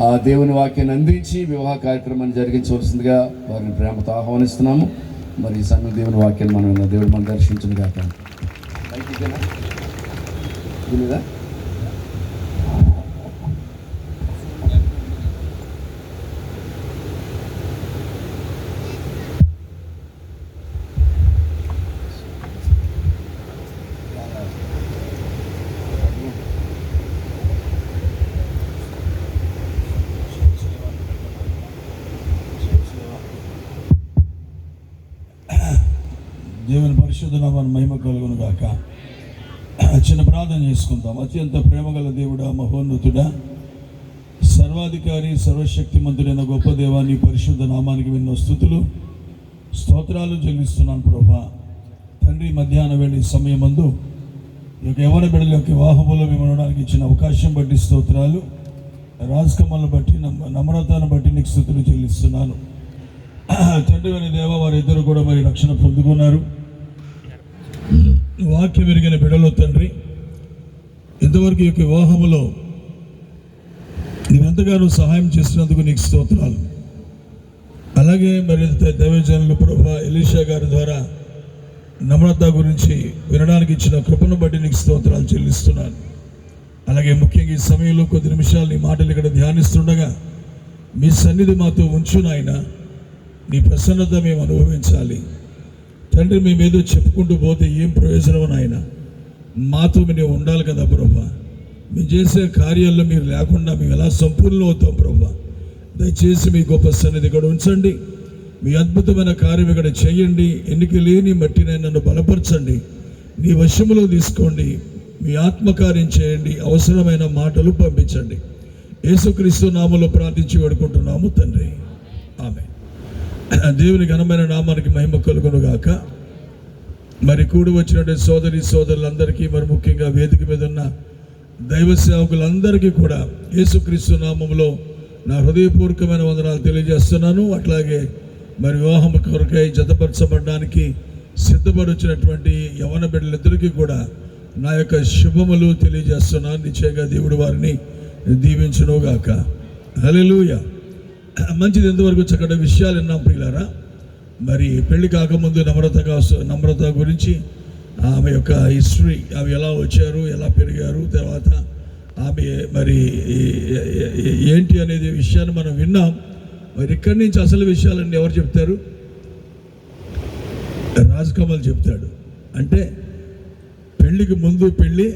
ఆ దేవుని వాక్యాన్ని అందించి వివాహ కార్యక్రమాన్ని జరిగించవలసిందిగా వారిని ప్రేమతో ఆహ్వానిస్తున్నాము. మరి ఈ సమయం దేవుని వాక్యాన్ని మనం దేవుడు మనం దర్శించును గాక. దేవుని పరిశుద్ధ నామమున మహిమ కలుగును గాక. చిన్న ప్రార్థన చేసుకుందాం. అత్యంత ప్రేమగల దేవుడా, మహోన్నతుడా, సర్వాధికారి, సర్వశక్తిమంతుడైన గొప్ప దేవాన్ని పరిశుద్ధ నామానికి విన్న స్తుతులు స్తోత్రాలు చెల్లిస్తున్నాను ప్రభా. తండ్రి, మధ్యాహ్నం వేళ సమయమందు ఈ యొక్క యవ్వన బిడ్డల యొక్క వివాహములో మేము ఉండడానికి ఇచ్చిన అవకాశం బట్టి స్తోత్రాలు, రాజకమ్మలను బట్టి నమ్రతను బట్టి నీకు స్తుతులు చెల్లిస్తున్నాను. తండ్రి అని దేవ, వారిద్దరు కూడా మరి రక్షణ పొందుకున్నారు. వాక్యం ఎరిగిన బిడ్డలో తండ్రి, ఇంతవరకు ఈ యొక్క వివాహములో నీవెంతగానో సహాయం చేసినందుకు నీకు స్తోత్రాలు. అలాగే మరి దైవజనులు ప్రభా ఎలీషా గారి ద్వారా నమ్రత గురించి వినడానికి ఇచ్చిన కృపను బట్టి నీకు స్తోత్రాలు చెల్లిస్తున్నాను. అలాగే ముఖ్యంగా ఈ సమయంలో కొద్ది నిమిషాలు నీ మాటలు ఇక్కడ ధ్యానిస్తుండగా మీ సన్నిధి మాతో ఉంచు నాయన. నీ ప్రసన్నత మేము అనుభవించాలి తండ్రి. మేమేదో చెప్పుకుంటూ పోతే ఏం ప్రయోజనం నాయన? మాతో మీరు ఉండాలి కదా ప్రభా. మేము చేసే కార్యాల్లో మీరు లేకుండా మేము ఎలా సంపూర్ణం అవుతాం ప్రభా? దయచేసి మీ గొప్ప సన్నిధి ఇక్కడ ఉంచండి. మీ అద్భుతమైన కార్యం ఇక్కడ చేయండి. ఎన్నిక లేని మట్టిని నన్ను బలపరచండి. నీ వశములో తీసుకోండి. మీ ఆత్మకార్యం చేయండి. అవసరమైన మాటలు పంపించండి. యేసుక్రీస్తు నామములో ప్రార్థించి వేడుకుంటున్నాము తండ్రి, ఆమేన్. దేవుని ఘనమైన నామానికి మహిమ కలుగును గాక. మరి కూడి వచ్చినటువంటి సోదరి సోదరులందరికీ, మరి ముఖ్యంగా వేదిక మీద ఉన్న దైవ సేవకులందరికీ కూడా యేసుక్రీస్తు నామములో నా హృదయపూర్వకమైన వందనాలు తెలియజేస్తున్నాను. అట్లాగే మరి వివాహం కొరకై జతపరచబడడానికి సిద్ధపడుచినటువంటి యవ్వన బిడ్డలిద్దరికీ కూడా నా యొక్క శుభములు తెలియజేస్తున్నాను. నిశ్చయంగా దేవుడు వారిని దీవించునుగాక. హల్లెలూయా. మంచిది. ఎంతవరకు చక్కటి విషయాలు విన్నాం ప్రియులారా. మరి పెళ్లి కాకముందు నమ్రత గురించి, ఆమె యొక్క హిస్టరీ, ఆమె ఎలా వచ్చారు, ఎలా పెరిగారు, తర్వాత ఆమె మరి ఏంటి అనేది విషయాన్ని మనం విన్నాం. మరి ఇక్కడి నుంచి అసలు విషయాలన్నీ ఎవరు చెప్తారు? రాజకమల్ చెప్తాడు. అంటే పెళ్లికి ముందు పెళ్ళి,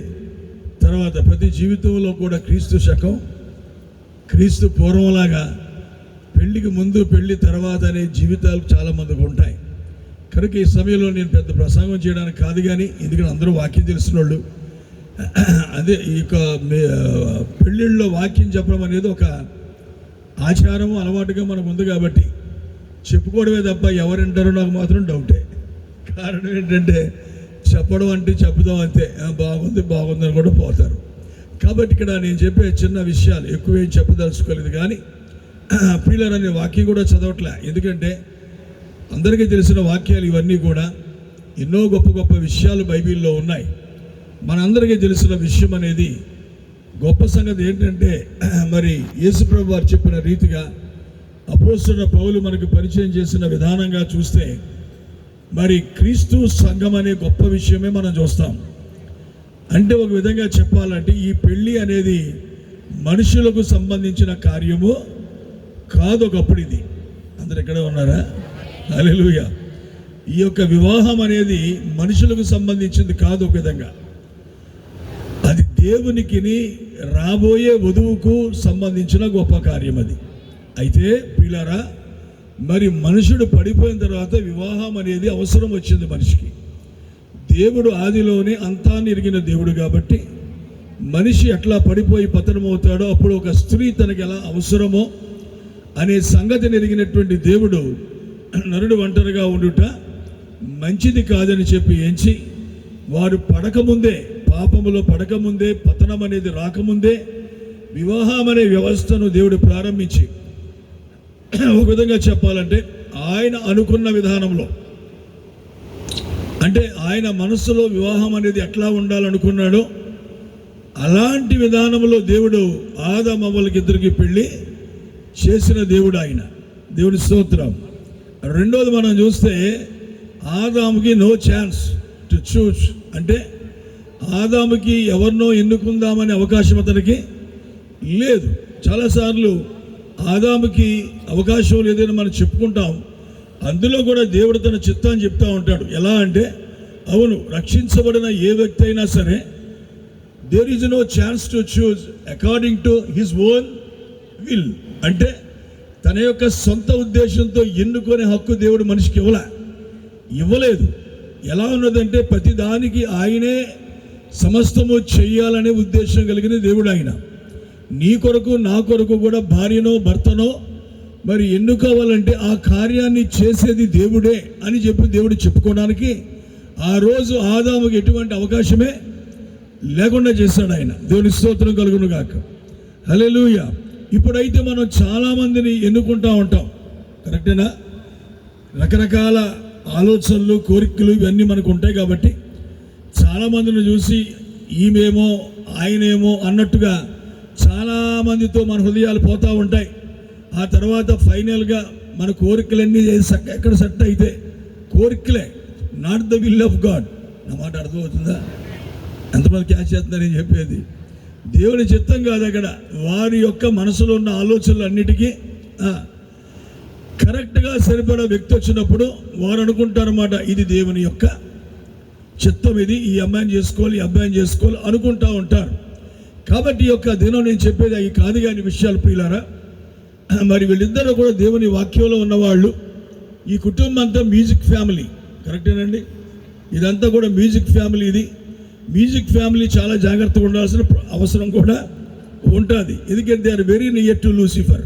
తర్వాత ప్రతి జీవితంలో కూడా క్రీస్తు శకం, క్రీస్తు పూర్వంలాగా పెళ్లికి ముందు పెళ్లి తర్వాత అనే జీవితాలు చాలామందికి ఉంటాయి. కనుక ఈ సమయంలో నేను పెద్ద ప్రసంగం చేయడానికి కాదు, కానీ ఎందుకంటే అందరూ వాక్యం తెలిసిన వాళ్ళు. అదే ఈ యొక్క పెళ్ళిళ్ళలో వాక్యం చెప్పడం అనేది ఒక ఆచారము, అలవాటుగా మనకు ఉంది కాబట్టి చెప్పుకోవడమే తప్ప ఎవరింటారో నాకు మాత్రం డౌటే. కారణం ఏంటంటే చెప్పడం అంటే చెప్పుదాం అంతే, బాగుందని కూడా పోతారు. కాబట్టి ఇక్కడ నేను చెప్పే చిన్న విషయాలు ఎక్కువేం చెప్పదలుచుకోలేదు. కానీ ప్రియులారా, వాక్యం కూడా చదవట్లే, ఎందుకంటే అందరికీ తెలిసిన వాక్యాలు ఇవన్నీ కూడా. ఎన్నో గొప్ప గొప్ప విషయాలు బైబిల్లో ఉన్నాయి. మనందరికీ తెలిసిన విషయం అనేది గొప్ప సంగతి ఏంటంటే, మరి యేసుప్రభు వారు చెప్పిన రీతిగా అపోస్తలుడైన పౌలు మనకు పరిచయం చేసిన విధానంగా చూస్తే, మరి క్రీస్తు సంఘం అనే గొప్ప విషయమే మనం చూస్తాం. అంటే ఒక విధంగా చెప్పాలంటే ఈ పెళ్ళి అనేది మనుషులకు సంబంధించిన కార్యము కాదు. ఒకప్పుడు ఇది అందరు ఎక్కడ ఉన్నారా? హల్లెలూయా. ఈ యొక్క వివాహం అనేది మనుషులకు సంబంధించింది కాదు. ఒక విధంగా అది దేవునికి రాబోయే వధువుకు సంబంధించిన గొప్ప కార్యం అది. అయితే ప్రియులారా, మరి మనుషుడు పడిపోయిన తర్వాత వివాహం అనేది అవసరం వచ్చింది మనిషికి. దేవుడు ఆదిలోనే అంతా ఎరిగిన దేవుడు కాబట్టి మనిషి ఎట్లా పడిపోయి పతనమవుతాడో అప్పుడు ఒక స్త్రీ తనకి ఎలా అవసరమో అనే సంగతిని ఎరిగినటువంటి దేవుడు నరుడు ఒంటరిగా ఉండుట మంచిది కాదని చెప్పి ఎంచి, వారు పడకముందే, పాపములో పడకముందే, పతనం అనేది రాకముందే వివాహం అనే వ్యవస్థను దేవుడు ప్రారంభించి, ఒక విధంగా చెప్పాలంటే ఆయన అనుకున్న విధానంలో, అంటే ఆయన మనస్సులో వివాహం అనేది ఎట్లా ఉండాలనుకున్నాడో అలాంటి విధానంలో దేవుడు ఆదాము అవ్వలకి ఇద్దరికి పెళ్లి చేసిన దేవుడు ఆయన. దేవుని స్తోత్రం. రెండోది మనం చూస్తే ఆదాముకి నో ఛాన్స్ టు చూస్, అంటే ఆదాముకి ఎవరినో ఎన్నుకుందామనే అవకాశం అతనికి లేదు. చాలాసార్లు ఆదాముకి అవకాశం లేదని మనం చెప్పుకుంటాం. అందులో కూడా దేవుడు తన చిత్తాన్ని చెప్తూ ఉంటాడు. ఎలా అంటే, అవును, రక్షించబడిన ఏ వ్యక్తి అయినా సరే there is no chance to choose according to his own will, అంటే తన యొక్క సొంత ఉద్దేశంతో ఎన్నుకునే హక్కు దేవుడు మనిషికి ఇవ్వలేదు. ఎలా ఉన్నదంటే, ప్రతి దానికి ఆయనే సమస్తము చెయ్యాలనే ఉద్దేశం కలిగిన దేవుడు ఆయన. నీ కొరకు నా కొరకు కూడా భార్యనో భర్తనో మరి ఎన్నుకోవాలంటే ఆ కార్యాన్ని చేసేది దేవుడే అని చెప్పి దేవుడు చెప్పుకోవడానికి ఆ రోజు ఆదాముకి ఎటువంటి అవకాశమే లేకుండా చేశాడు ఆయన. దేవుని స్తోత్రం కలుగును గాక. హల్లెలూయా. ఇప్పుడైతే మనం చాలామందిని ఎన్నుకుంటూ ఉంటాం, కరెక్టేనా? రకరకాల ఆలోచనలు, కోరికలు ఇవన్నీ మనకు ఉంటాయి కాబట్టి చాలామందిని చూసి ఈమెమో ఆయనేమో అన్నట్టుగా చాలామందితో మన హృదయాలు పోతూ ఉంటాయి. ఆ తర్వాత ఫైనల్గా మన కోరికలన్నీ ఎక్కడ సెట్ అయితే కోరికలే, not the will of God. నా మాట అర్థమవుతుందా? ఎంతమంది క్యాచ్ చేస్తున్నారని చెప్పేది? దేవుని చిత్తం కాదు అక్కడ. వారి యొక్క మనసులో ఉన్న ఆలోచనలు అన్నిటికీ కరెక్ట్గా సరిపడా వ్యక్తి వచ్చినప్పుడు వారు అనుకుంటారన్నమాట, ఇది దేవుని యొక్క చిత్తం, ఇది ఈ అమ్మాయిని చేసుకోవాలి, ఈ అబ్బాయిని చేసుకోవాలి అనుకుంటూ ఉంటారు. కాబట్టి ఈ యొక్క దినం నేను చెప్పేది అవి కాదు కాని విషయాలు ప్రియులారా. మరి వీళ్ళిద్దరూ కూడా దేవుని వాక్యంలో ఉన్నవాళ్ళు. ఈ కుటుంబం అంతా మ్యూజిక్ ఫ్యామిలీ, కరెక్టేనండి? ఇదంతా కూడా మ్యూజిక్ ఫ్యామిలీ. ఇది మ్యూజిక్ ఫ్యామిలీ చాలా జాగ్రత్తగా ఉండాల్సిన అవసరం కూడా ఉంటుంది. ఎందుకంటే they are very near to Lucifer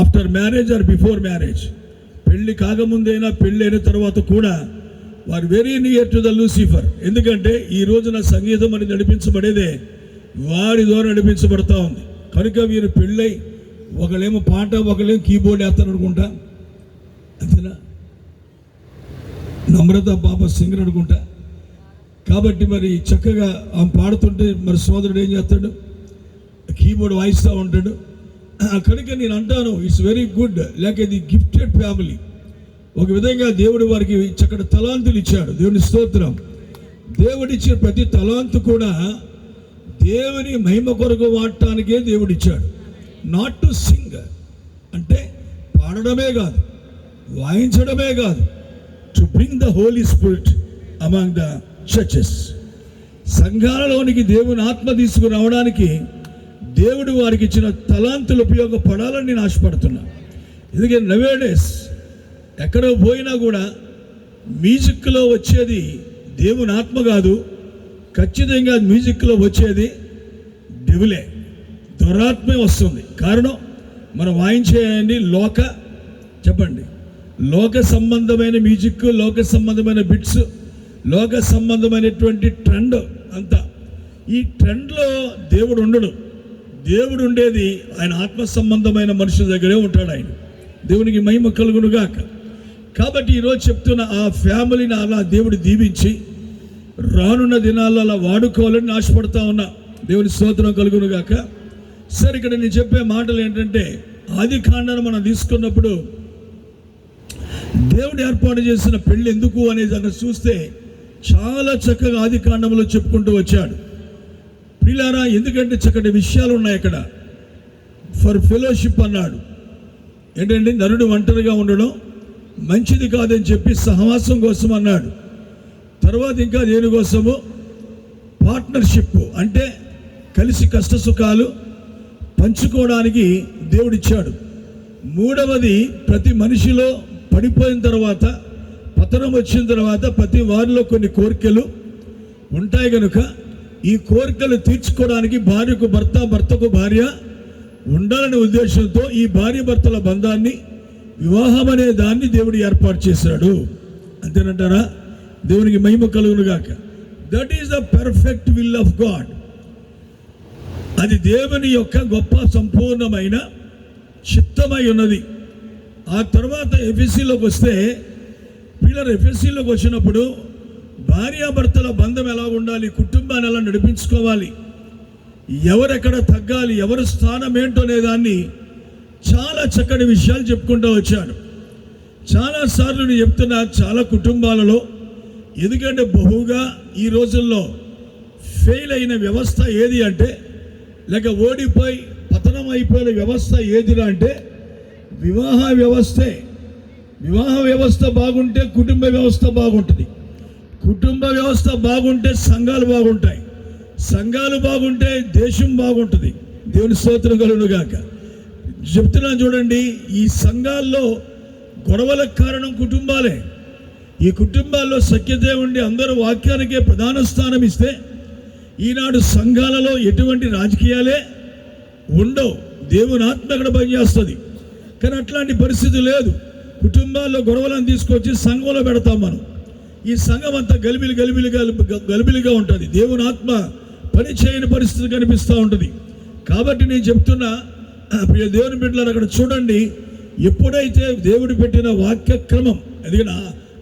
after marriage or before marriage. పెళ్ళి కాకముందైనా పెళ్ళి అయిన తర్వాత కూడా వారు very near to the Lucifer. ఎందుకంటే ఈ రోజున సంగీతం అని నడిపించబడేదే వారి ద్వారా నడిపించబడతా ఉంది. కనుక వీరు పెళ్ళై ఒకళ్ళేమో పాట, ఒకళ్ళేమో కీబోర్డ్ వేస్తారు అనుకుంటా, అంతేనా? నమ్రత పాప సింగర్ అనుకుంటా. కాబట్టి మరి చక్కగా ఆమె పాడుతుంటే మరి సోదరుడు ఏం చేస్తాడు? కీబోర్డ్ వాయిస్తూ ఉంటాడు. కనుక నేను అంటాను, ఇట్స్ వెరీ గుడ్. లేక ఇది గిఫ్టెడ్ ఫ్యామిలీ. ఒక విధంగా దేవుడు వారికి చక్కటి తలాంతులు ఇచ్చాడు. దేవుని స్తోత్రం. దేవుడిచ్చిన ప్రతి తలాంతు కూడా దేవుని మహిమ కొరకు వాడటానికే దేవుడిచ్చాడు. నాట్ టు సింగ్, అంటే పాడడమే కాదు, వాయించడమే కాదు, to bring the Holy Spirit among the churches. సంఘాలలోనికి దేవుని ఆత్మ తీసుకురావడానికి దేవుడు వారికి ఇచ్చిన తలాంతులు ఉపయోగపడాలని నేను ఆశపడుతున్నా. ఎందుకంటే నవేడేస్ ఎక్కడ పోయినా కూడా మ్యూజిక్లో వచ్చేది దేవుని ఆత్మ కాదు, ఖచ్చితంగా మ్యూజిక్లో వచ్చేది డెవిలే, దురాత్మే వస్తుంది. కారణం మనం వాయించేయండి చెప్పండి, లోక సంబంధమైన మ్యూజిక్, లోక సంబంధమైన బిట్స్, లోక సంబంధమైనటువంటి ట్రెండ్ అంతా. ఈ ట్రెండ్లో దేవుడు ఉండడు. దేవుడు ఉండేది ఆయన ఆత్మ సంబంధమైన మనుషుల దగ్గరే ఉంటాడు. ఆయన దేవునికి మహిమ కలుగునుగాక. కాబట్టి ఈరోజు చెప్తున్న ఆ ఫ్యామిలీని అలా దేవుడు దీవించి రానున్న దినాల్లో అలా వాడుకోవాలని ఆశపడతా ఉన్నా. దేవుని స్తోత్రం కలుగునుగాక. సరే, ఇక్కడ నేను చెప్పే మాటలు ఏంటంటే, ఆది కాండాన్ని మనం తీసుకున్నప్పుడు దేవుడు ఏర్పాటు చేసిన పెళ్ళి ఎందుకు అనేది అక్కడ చూస్తే చాలా చక్కగా ఆది కాండంలో చెప్పుకుంటూ వచ్చాడు. ప్రియులారా, ఎందుకంటే చక్కటి విషయాలు ఉన్నాయి అక్కడ. ఫర్ ఫెలోషిప్ అన్నాడు. ఏంటంటే నరుడు ఒంటరిగా ఉండడం మంచిది కాదని చెప్పి సహవాసం కోసం అన్నాడు. తర్వాత ఇంకా దేనికోసము? పార్ట్నర్షిప్, అంటే కలిసి కష్ట సుఖాలు పంచుకోవడానికి దేవుడిచ్చాడు. మూడవది, ప్రతి మనిషిలో పడిపోయిన తర్వాత, పతనం వచ్చిన తర్వాత ప్రతి వారిలో కొన్ని కోరికలు ఉంటాయి కనుక ఈ కోరికలు తీర్చుకోవడానికి భార్యకు భర్త, భర్తకు భార్య ఉండాలనే ఉద్దేశంతో ఈ భార్య భర్తల బంధాన్ని, వివాహం అనే దాన్ని దేవుడు ఏర్పాటు చేశాడు. అంతేనంటారా? దేవునికి మహిమ కలుగునుగాక. That is the perfect will of God. అది దేవుని యొక్క గొప్ప సంపూర్ణమైన చిత్తమై ఉన్నది. ఆ తర్వాత ఎఫెసీలోకి వస్తే, పిల్లలు ఎఫెసీలోకి వచ్చినప్పుడు భార్యాభర్తల బంధం ఎలా ఉండాలి, కుటుంబాన్ని ఎలా నడిపించుకోవాలి ఎవరెక్కడ తగ్గాలి, ఎవరి స్థానం ఏంటో అనే దాన్ని చాలా చక్కటి విషయాలు చెప్పుకుంటూ వచ్చాను. చాలాసార్లు నేను చెప్తున్నా, చాలా కుటుంబాలలో ఎందుకంటే బహుగా ఈ రోజుల్లో ఫెయిల్ అయిన వ్యవస్థ ఏది అంటే, లేక ఓడిపోయి పతనం అయిపోయిన వ్యవస్థ ఏదిరా అంటే వివాహ వ్యవస్థే. వివాహ వ్యవస్థ బాగుంటే కుటుంబ వ్యవస్థ బాగుంటుంది, కుటుంబ వ్యవస్థ బాగుంటే సంఘాలు బాగుంటాయి, సంఘాలు బాగుంటే దేశం బాగుంటుంది. దేవుని స్తోత్రం కలుగును గాక. చెప్తున్నాను చూడండి, ఈ సంఘాల్లో గొడవలకు కారణం కుటుంబాలే. ఈ కుటుంబాల్లో సఖ్యత ఉండి అందరూ వాక్యానికే ప్రధాన స్థానం ఇస్తే ఈనాడు సంఘాలలో ఎటువంటి రాజకీయాలే ఉండవు, దేవుని ఆత్మ అక్కడ పనిచేస్తుంది. కానీ అట్లాంటి పరిస్థితి లేదు. కుటుంబాల్లో గొడవలను తీసుకొచ్చి సంఘంలో పెడతాం మనం. ఈ సంఘం అంతా గలిబిలిగా ఉంటుంది, దేవుని ఆత్మ పని చేయని పరిస్థితి కనిపిస్తూ ఉంటుంది. కాబట్టి నేను చెప్తున్నా, ప్రియ దేవుని బిడ్డలారా, అక్కడ చూడండి, ఎప్పుడైతే దేవుడు పెట్టిన వాక్య క్రమం, అది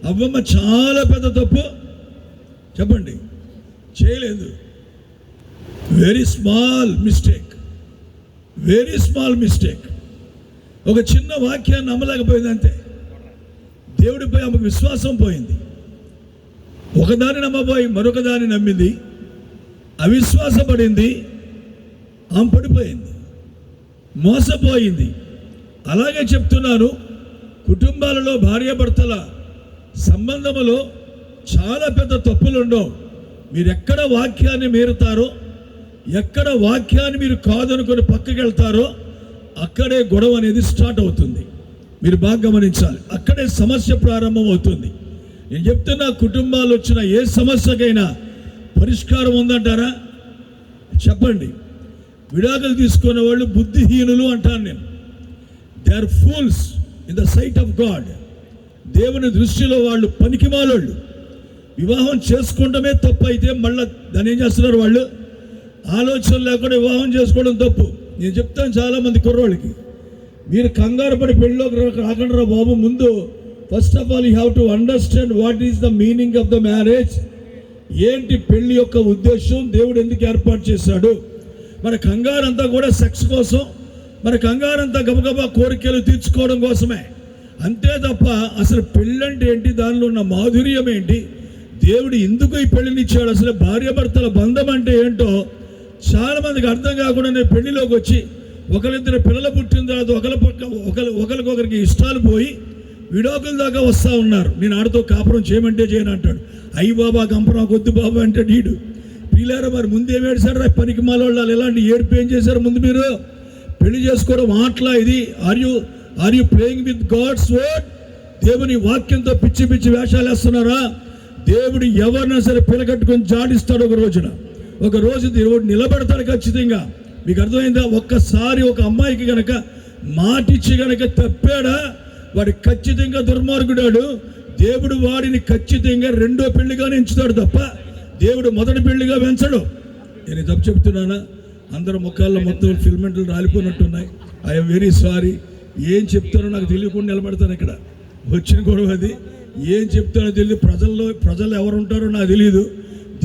అవ్వమ్మ చాలా పెద్ద తప్పు చెప్పండి చేయలేదు. Very small mistake, very small mistake. ఒక చిన్న వాక్యాన్ని నమ్మలేకపోయింది అంతే. దేవుడిపై ఆమెకు విశ్వాసం పోయింది. ఒకదాన్ని నమ్మబోయి మరొక దాన్ని నమ్మింది, అవిశ్వాసపడింది, ఆమె పడిపోయింది, మోసపోయింది. అలాగే చెప్తున్నాను, కుటుంబాలలో భార్యాభర్తల సంబంధములో చాలా పెద్ద తప్పులుండవు. మీరు ఎక్కడ వాక్యాన్ని మీరుతారో, ఎక్కడ వాక్యాన్ని మీరు కాదనుకొని పక్కకి వెళ్తారో అక్కడే గొడవ అనేది స్టార్ట్ అవుతుంది. మీరు బాగా గమనించాలి, అక్కడే సమస్య ప్రారంభం అవుతుంది. నేను చెప్తున్నా, కుటుంబాలు వచ్చిన ఏ సమస్యకైనా పరిష్కారం ఉందంటారా చెప్పండి. విడాకులు తీసుకునే వాళ్ళు బుద్ధిహీనులు అంటాను నేను. They are fools in the sight of God. దేవుని దృష్టిలో వాళ్ళు పనికిమాలోళ్ళు. వివాహం చేసుకోవడమే తప్పు అయితే మళ్ళీ దాన్ని ఏం చేస్తున్నారు వాళ్ళు, ఆలోచన లేకుండా వివాహం చేసుకోవడం తప్పు. నేను చెప్తాను చాలామంది కుర్రోళ్ళకి, మీరు కంగారు పడి పెళ్ళిలోకి రాకుండా బాబు, ముందు first of all you have to understand what is the meaning of the marriage. ఏంటి పెళ్లి యొక్క ఉద్దేశం, దేవుడు ఎందుకు ఏర్పాటు చేశాడు. మన కంగారంతా కూడా సెక్స్ కోసం, మన కంగారంతా గబగబా కోరికలు తీర్చుకోవడం కోసమే, అంతే తప్ప అసలు పెళ్ళంటే ఏంటి, దానిలో ఉన్న మాధుర్యం ఏంటి, దేవుడు ఎందుకు ఈ పెళ్లినిచ్చాడు, అసలు భార్యాభర్తల బంధం అంటే ఏంటో చాలా మందికి అర్థం కాకుండా నేను పెళ్లిలోకి వచ్చి ఒకరిద్దరు పిల్లలు పుట్టిన తర్వాత ఒకరికొకరికి ఇష్టాలు పోయి విడాకుల దాకా వస్తూ ఉన్నారు. నేను ఆడితో కాపురం చేయమంటే చేయను అంటాడు. అయ్యి బాబా కంపరం కొద్ది బాబా అంటే నీడు పిల్లారా, మరి ముందేం ఏడ్చారు రా పనికి మాలోళ్ళు, ఎలాంటి ఏడుపు ఏం చేశారు ముందు మీరు పెళ్లి చేసుకోవడం ఆటలా ఇది. Are you playing with God's word? దేవుని వాక్యంతో పిచ్చి పిచ్చి వేషాలు వేస్తున్నారా? దేవుడు ఎవరినా సరే పిలకట్టుకొని జాడిస్తాడు. ఒక రోజు దేవుడు నిలబడతాడు ఖచ్చితంగా. మీకు అర్థమైందా? ఒక్కసారి ఒక అమ్మాయికి గనక మాటిచ్చి గనక తప్పాడా, వాడు ఖచ్చితంగా దుర్మార్గుడాడు. దేవుడు వాడిని ఖచ్చితంగా రెండో పెళ్లిగానే ఎంచుతాడు తప్ప దేవుడు మొదటి పెళ్లిగా పెంచడు. నేను తప్పు చెప్తున్నానా? అందరూ ముఖాల్లో మొత్తం ఫిల్మెంట్లు రాలిపోయినట్టున్నాయి. I'm very sorry. ఏం చెప్తానో నాకు తెలియకుండా నిలబడతాను ఇక్కడ. వచ్చిన గొడవ అది. ఏం చెప్తానో తెలియదు. ప్రజలు ఎవరు ఉంటారో నాకు తెలియదు.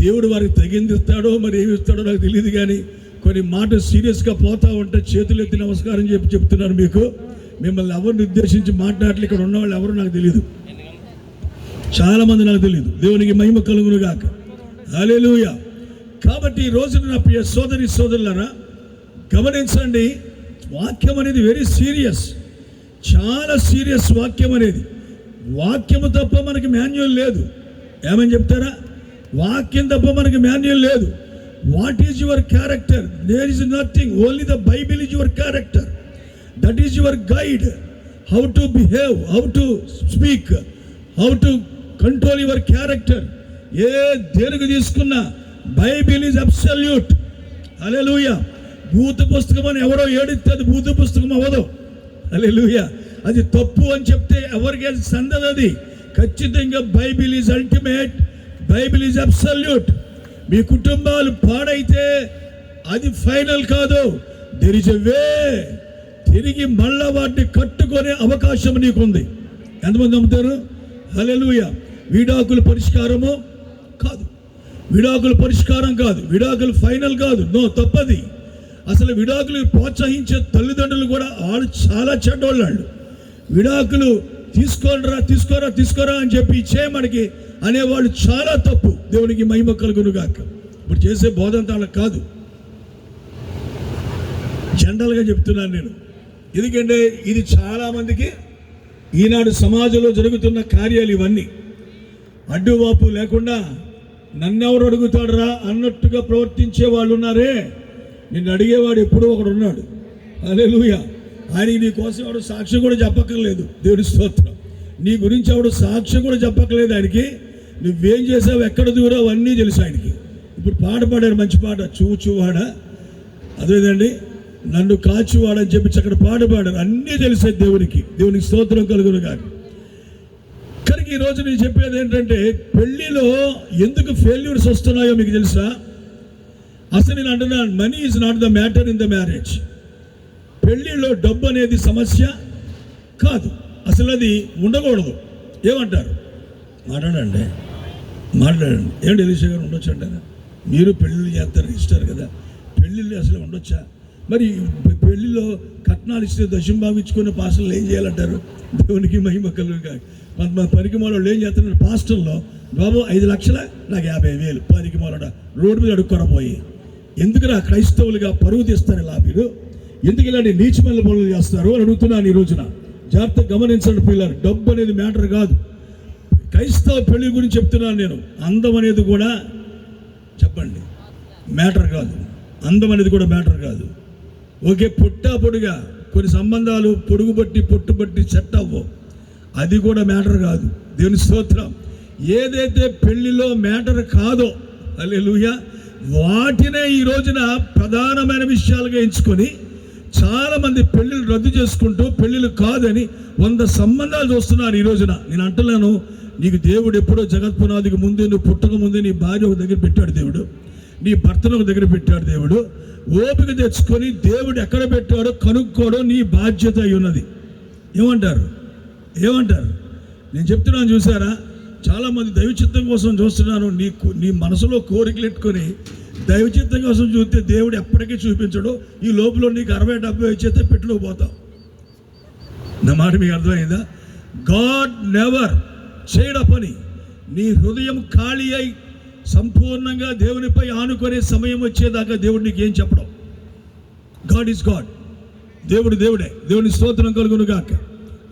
దేవుడు వారికి తగింది ఇస్తాడో మరి ఏమి ఇస్తాడో నాకు తెలియదు. కానీ కొన్ని మాటలు సీరియస్గా పోతా ఉంటే చేతులు ఎత్తి నమస్కారం చెప్తున్నాను మీకు. మిమ్మల్ని ఎవరిని ఉద్దేశించి మాట్లాడలే. ఇక్కడ ఉన్నవాళ్ళు ఎవరు నాకు తెలియదు, చాలామంది నాకు తెలియదు. దేవునికి మహిమ కలుగును గాక. హల్లెలూయా. కాబట్టి ఈ రోజున నా ప్రియ సోదరులారా గమనించండి, వాక్యం అనేది వెరీ సీరియస్, చాలా సీరియస్ వాక్యం అనేది. వాక్యము తప్ప మనకి మాన్యువల్ లేదు. ఏమని చెప్తారా? వాక్యం తప్ప మనకి మాన్యువల్ లేదు. What is your character? There is nothing, only the Bible is your character. That is your guide. How to behave, how to speak, how to control your character. ఏ దేనికి తీసుకున్నా బైబిల్ ఈజ్ అబ్సల్యూట్. హల్లెలూయా. భూత పుస్తకం అని ఎవరో ఏడిస్తే అది భూత పుస్తకం అవ్వదు. హల్లెలూయా. అది తప్పు అని చెప్తే ఎవరికి అది సందది. అది ఖచ్చితంగా Bible is ultimate, Bible is absolute. మీ కుటుంబాలు పాడైతే అది ఫైనల్ కాదు. There is a way. తిరిగి మళ్ళా వాటిని కట్టుకునే అవకాశం నీకుంది. ఎంతమంది నమ్ముతారు? హల్లెలూయా. విడాకుల పరిష్కారము కాదు. విడాకులు పరిష్కారం కాదు, విడాకులు ఫైనల్ కాదు, నో, తప్పది. అసలు విడాకులు ప్రోత్సహించే తల్లిదండ్రులు కూడా వాళ్ళు చాలా చెడ్డోళ్ళు. విడాకులు తీసుకోరా అని చెప్పి ఇచ్చే మనకి అనేవాళ్ళు చాలా తప్పు. దేవునికి మహిమ కలుగునుగాక. ఇప్పుడు చేసే బోధంతా వాళ్ళకి కాదు, జనరల్గా చెప్తున్నాను నేను. ఎందుకంటే ఇది చాలామందికి ఈనాడు సమాజంలో జరుగుతున్న కార్యాలు ఇవన్నీ. అడ్డువాపు లేకుండా నన్నెవరు అడుగుతాడరా అన్నట్టుగా ప్రవర్తించే వాళ్ళు ఉన్నారే. నిన్ను అడిగేవాడు ఎప్పుడూ ఒకడు ఉన్నాడు. హల్లెలూయా. ఆయనకి నీ కోసం ఎవడు సాక్ష్యం కూడా చెప్పక్కర్లేదు. దేవుడి స్తోత్రం. నీ గురించి ఎవడు సాక్ష్యం కూడా చెప్పక్కర్లేదు ఆయనకి. నువ్వేం చేసావు, ఎక్కడ దూరావు అన్నీ తెలుసు ఆయనకి. ఇప్పుడు పాట పాడారు, మంచి పాట, చూచువాడా, అదేదండి, నన్ను కాచువాడని చెప్పి అక్కడ పాట పాడారు. అన్నీ తెలిసే దేవునికి. దేవునికి స్తోత్రం కలుగును కాదు. కనుక ఈరోజు నేను చెప్పేది ఏంటంటే, పెళ్లిలో ఎందుకు ఫెయిల్యూర్స్ వస్తున్నాయో మీకు తెలుసా? అసలు నేను అంటున్నాను, money is not the matter in the marriage. పెళ్లిలో డబ్బు అనేది సమస్య కాదు, అసలు అది ఉండకూడదు. ఏమంటారు? మాట్లాడండి. ఏంటి ఎలీషా గారు, ఉండొచ్చు అంటారా? మీరు పెళ్ళిళ్ళు చేస్తారు, రిజిస్టర్ కదా, పెళ్ళిళ్ళు అసలు ఉండొచ్చా? మరి పెళ్లిలో కట్నాలు ఇస్తే దశంభాగం ఇచ్చుకున్న పాస్టర్లు ఏం చేయాలంటారు? దేవునికి మహిమ కలుగు కాదు. కొంతమంది పనికిమాల వాళ్ళు ఏం చేస్తున్నారు, పాస్టర్లో బాబు 5 లక్షల నాకు 50,000 పనికిమాలడ రోడ్డు మీద అడుక్కొనపోయి. ఎందుకురా క్రైస్తవులుగా పరువు తీస్తారు ఇలా మీరు? ఎందుకు ఇలాంటి నీచమైన పనులు చేస్తారు అని అడుగుతున్నాను ఈ రోజున. జాగ్రత్తగా గమనించండి పిల్లలు, డబ్బు అనేది మ్యాటర్ కాదు. క్రైస్తవ పెళ్లి గురించి చెప్తున్నాను నేను. అందం అనేది కూడా చెప్పండి మ్యాటర్ కాదు, అందం అనేది కూడా మ్యాటర్ కాదు. ఓకే, పొడుగా కొన్ని సంబంధాలు పొడుగు బట్టి పొట్టు బట్టి సెట్ అవ్వవు, అది కూడా మ్యాటర్ కాదు. దేవుని స్తోత్రం. ఏదైతే పెళ్లిలో మ్యాటర్ కాదో, హల్లెలూయా, వాటినే ఈ రోజున ప్రధానమైన విషయాలుగా ఎంచుకొని చాలామంది పెళ్ళిళ్ళు రద్దు చేసుకుంటూ పెళ్ళిళ్ళు కాదని 100 సంబంధాలు చూస్తున్నారు ఈ రోజున. నేను అంటున్నాను, నీకు దేవుడు ఎప్పుడో జగత్పునాదికి ముందే, నువ్వు పుట్టక ముందే నీ భార్య ఒక దగ్గర పెట్టాడు దేవుడు, నీ భర్తను ఒక దగ్గర పెట్టాడు దేవుడు. ఓపిక తెచ్చుకొని దేవుడు ఎక్కడ పెట్టాడో కనుక్కోవడం నీ బాధ్యత అయి ఉన్నది. ఏమంటారు? నేను చెప్తున్నాను చూసారా, చాలామంది దైవచిత్తం కోసం చూస్తున్నాను. నీ మనసులో కోరికలు పెట్టుకొని దైవచిత్తం కోసం చూస్తే దేవుడు ఎప్పటికీ చూపించడు. ఈ లోపల నీకు 60-70 వచ్చేస్తే పెట్టులో పోతావు. నా మాట మీకు అర్థమైందా? గాడ్ నెవర్ చేయడం పని. నీ హృదయం ఖాళీ అయి సంపూర్ణంగా దేవునిపై ఆనుకునే సమయం వచ్చేదాకా దేవుడు నీకు ఏం చెప్పడం. God is God. దేవుడు దేవుడే. దేవుని స్తోత్రం కలుగును గాక.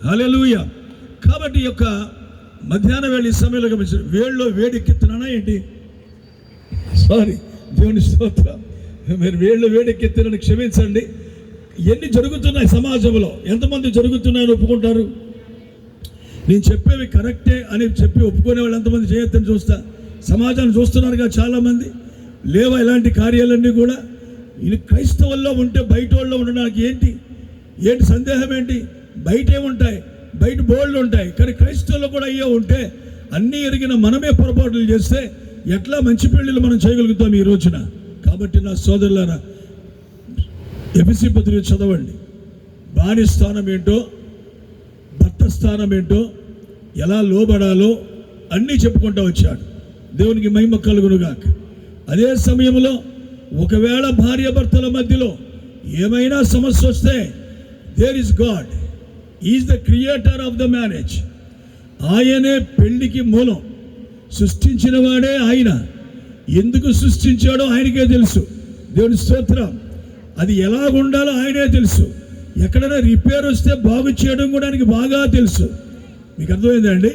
హల్లెలూయా. కాబట్టి యొక్క మధ్యాహ్నం వేళ ఈ సమయంలో గమనించారు, వేళ్ళలో వేడెక్కిస్తున్నానా ఏంటి? సారీ, దేవుని స్తోత్రం. మీరు వేళ్ళు వేడెక్కిస్తున్నాను, క్షమించండి. ఎన్ని జరుగుతున్నాయి సమాజంలో, ఎంతమంది జరుగుతున్నాయని ఒప్పుకుంటారు? నేను చెప్పేవి కరెక్టే అని చెప్పి ఒప్పుకునే వాళ్ళు ఎంతమంది చేయొద్దని చూస్తా. సమాజాన్ని చూస్తున్నారుగా చాలామంది. లేవా ఇలాంటి కార్యాలన్నీ కూడా? ఇది క్రైస్తవుల్లో ఉంటే బయట వాళ్ళు ఉండడానికి ఏంటి సందేహం ఏంటి? బయట ఏముంటాయి? బయట బోర్డులు ఉంటాయి, కానీ క్రైస్తవుల్లో కూడా అయ్యే ఉంటే అన్నీ ఎరిగిన మనమే పొరపాట్లు చేస్తే ఎట్లా మంచి పెళ్ళిళ్ళు మనం చేయగలుగుతాం ఈ రోజున? కాబట్టి నా సోదరులారా, ఎఫెసీ పత్రిక చదవండి. భార్య స్థానం ఏంటో, భర్త స్థానం ఏంటో, ఎలా లోబడాలో అన్నీ చెప్పుకుంటూ వచ్చాడు. దేవునికి మహిమ కలుగునుగాక. అదే సమయంలో ఒకవేళ భార్యాభర్తల మధ్యలో ఏమైనా సమస్య వస్తే, there is God, is the creator of the marriage. ఆయనే పెళ్లికి మూలం. సృష్టించిన వాడే ఆయన. ఎందుకు సృష్టించాడో ఆయనకే తెలుసు. దేవుని స్తోత్రం. అది ఎలా ఉండాలో ఆయనే తెలుసు. ఎక్కడైనా రిపేర్ వస్తే బాగు చేయడం కూడా ఆయనకి బాగా తెలుసు. మీకు అర్థమైందండి?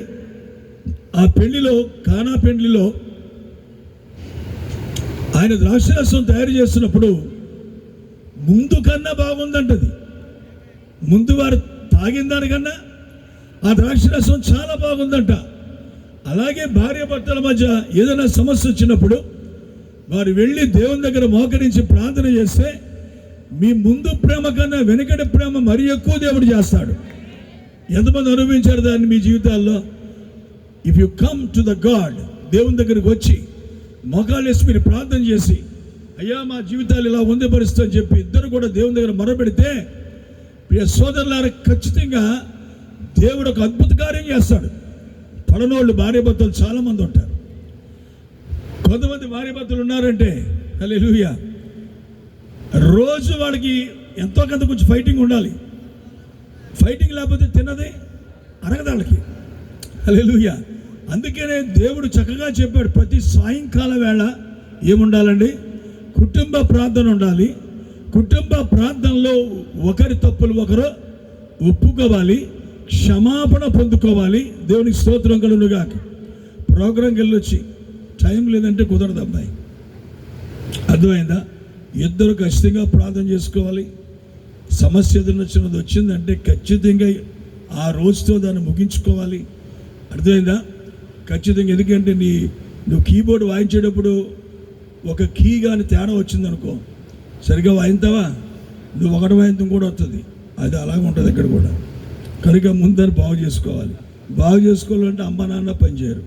ఆ పెళ్లిలో, కానా పెళ్లిలో ఆయన ద్రాక్షరసం తయారు చేస్తున్నప్పుడు ముందు కన్నా బాగుందంటది. ముందు వారు తాగిన దానికన్నా ఆ ద్రాక్షరసం చాలా బాగుందంట. అలాగే భార్యాభర్తల మధ్య ఏదైనా సమస్య వచ్చినప్పుడు వారు వెళ్ళి దేవుని దగ్గర మోకరించి ప్రార్థన చేస్తే మీ ముందు ప్రేమ కన్నా వెనుకటి ప్రేమ మరి ఎక్కువ దేవుడు చేస్తాడు. ఎంతమంది అనుభవించారు దాన్ని మీ జీవితాల్లో? If you come to the God, దేవుని దగ్గరికి వచ్చి మోకాళ్ళేసి మీరు ప్రార్థన చేసి, అయ్యా మా జీవితాలు ఇలా ఉంది పరిస్థితి అని చెప్పి ఇద్దరు కూడా దేవుని దగ్గర మొరపెడితే, ప్రియ సోదరులారా, ఖచ్చితంగా దేవుడు ఒక అద్భుత కార్యం చేస్తాడు. పడనోళ్ళు భార్యాభర్తలు చాలామంది ఉంటారు. కొంతమంది భార్య భర్తలు ఉన్నారంటే హల్లెలూయా, రోజు వాళ్ళకి ఎంతో కొంత కొంచెం ఫైటింగ్ ఉండాలి. ఫైటింగ్ లేకపోతే తిన్నది అరగదు వాళ్ళకి. హల్లెలూయా. అందుకనే దేవుడు చక్కగా చెప్పాడు, ప్రతి సాయంకాల వేళ ఏముండాలండి? కుటుంబ ప్రార్థన ఉండాలి. కుటుంబ ప్రార్థనలో ఒకరి తప్పులు ఒకరు ఒప్పుకోవాలి, క్షమాపణ పొందుకోవాలి. దేవునికి స్తోత్రం కలుగునుగాక. ప్రోగ్రాంకి వెళ్ళొచ్చి టైం లేదంటే కుదరదు అబ్బాయి, అర్థమైందా? ఇద్దరు ఖచ్చితంగా ప్రార్థన చేసుకోవాలి. సమస్య ఏదైనా చిన్నది వచ్చిందంటే ఖచ్చితంగా ఆ రోజుతో దాన్ని ముగించుకోవాలి, అర్థమైందా? ఖచ్చితంగా. ఎందుకంటే నువ్వు కీబోర్డ్ వాయించేటప్పుడు ఒక కీ కానీ తేడా వచ్చిందనుకో, సరిగ్గా వాయింతావా, నువ్వు ఒకటి వాయింతం కూడా వస్తుంది. అది అలాగే ఉంటుంది ఇక్కడ కూడా. కనుక ముందని బాగు చేసుకోవాలి. బాగు చేసుకోవాలంటే అమ్మ నాన్న పనిచేయరు,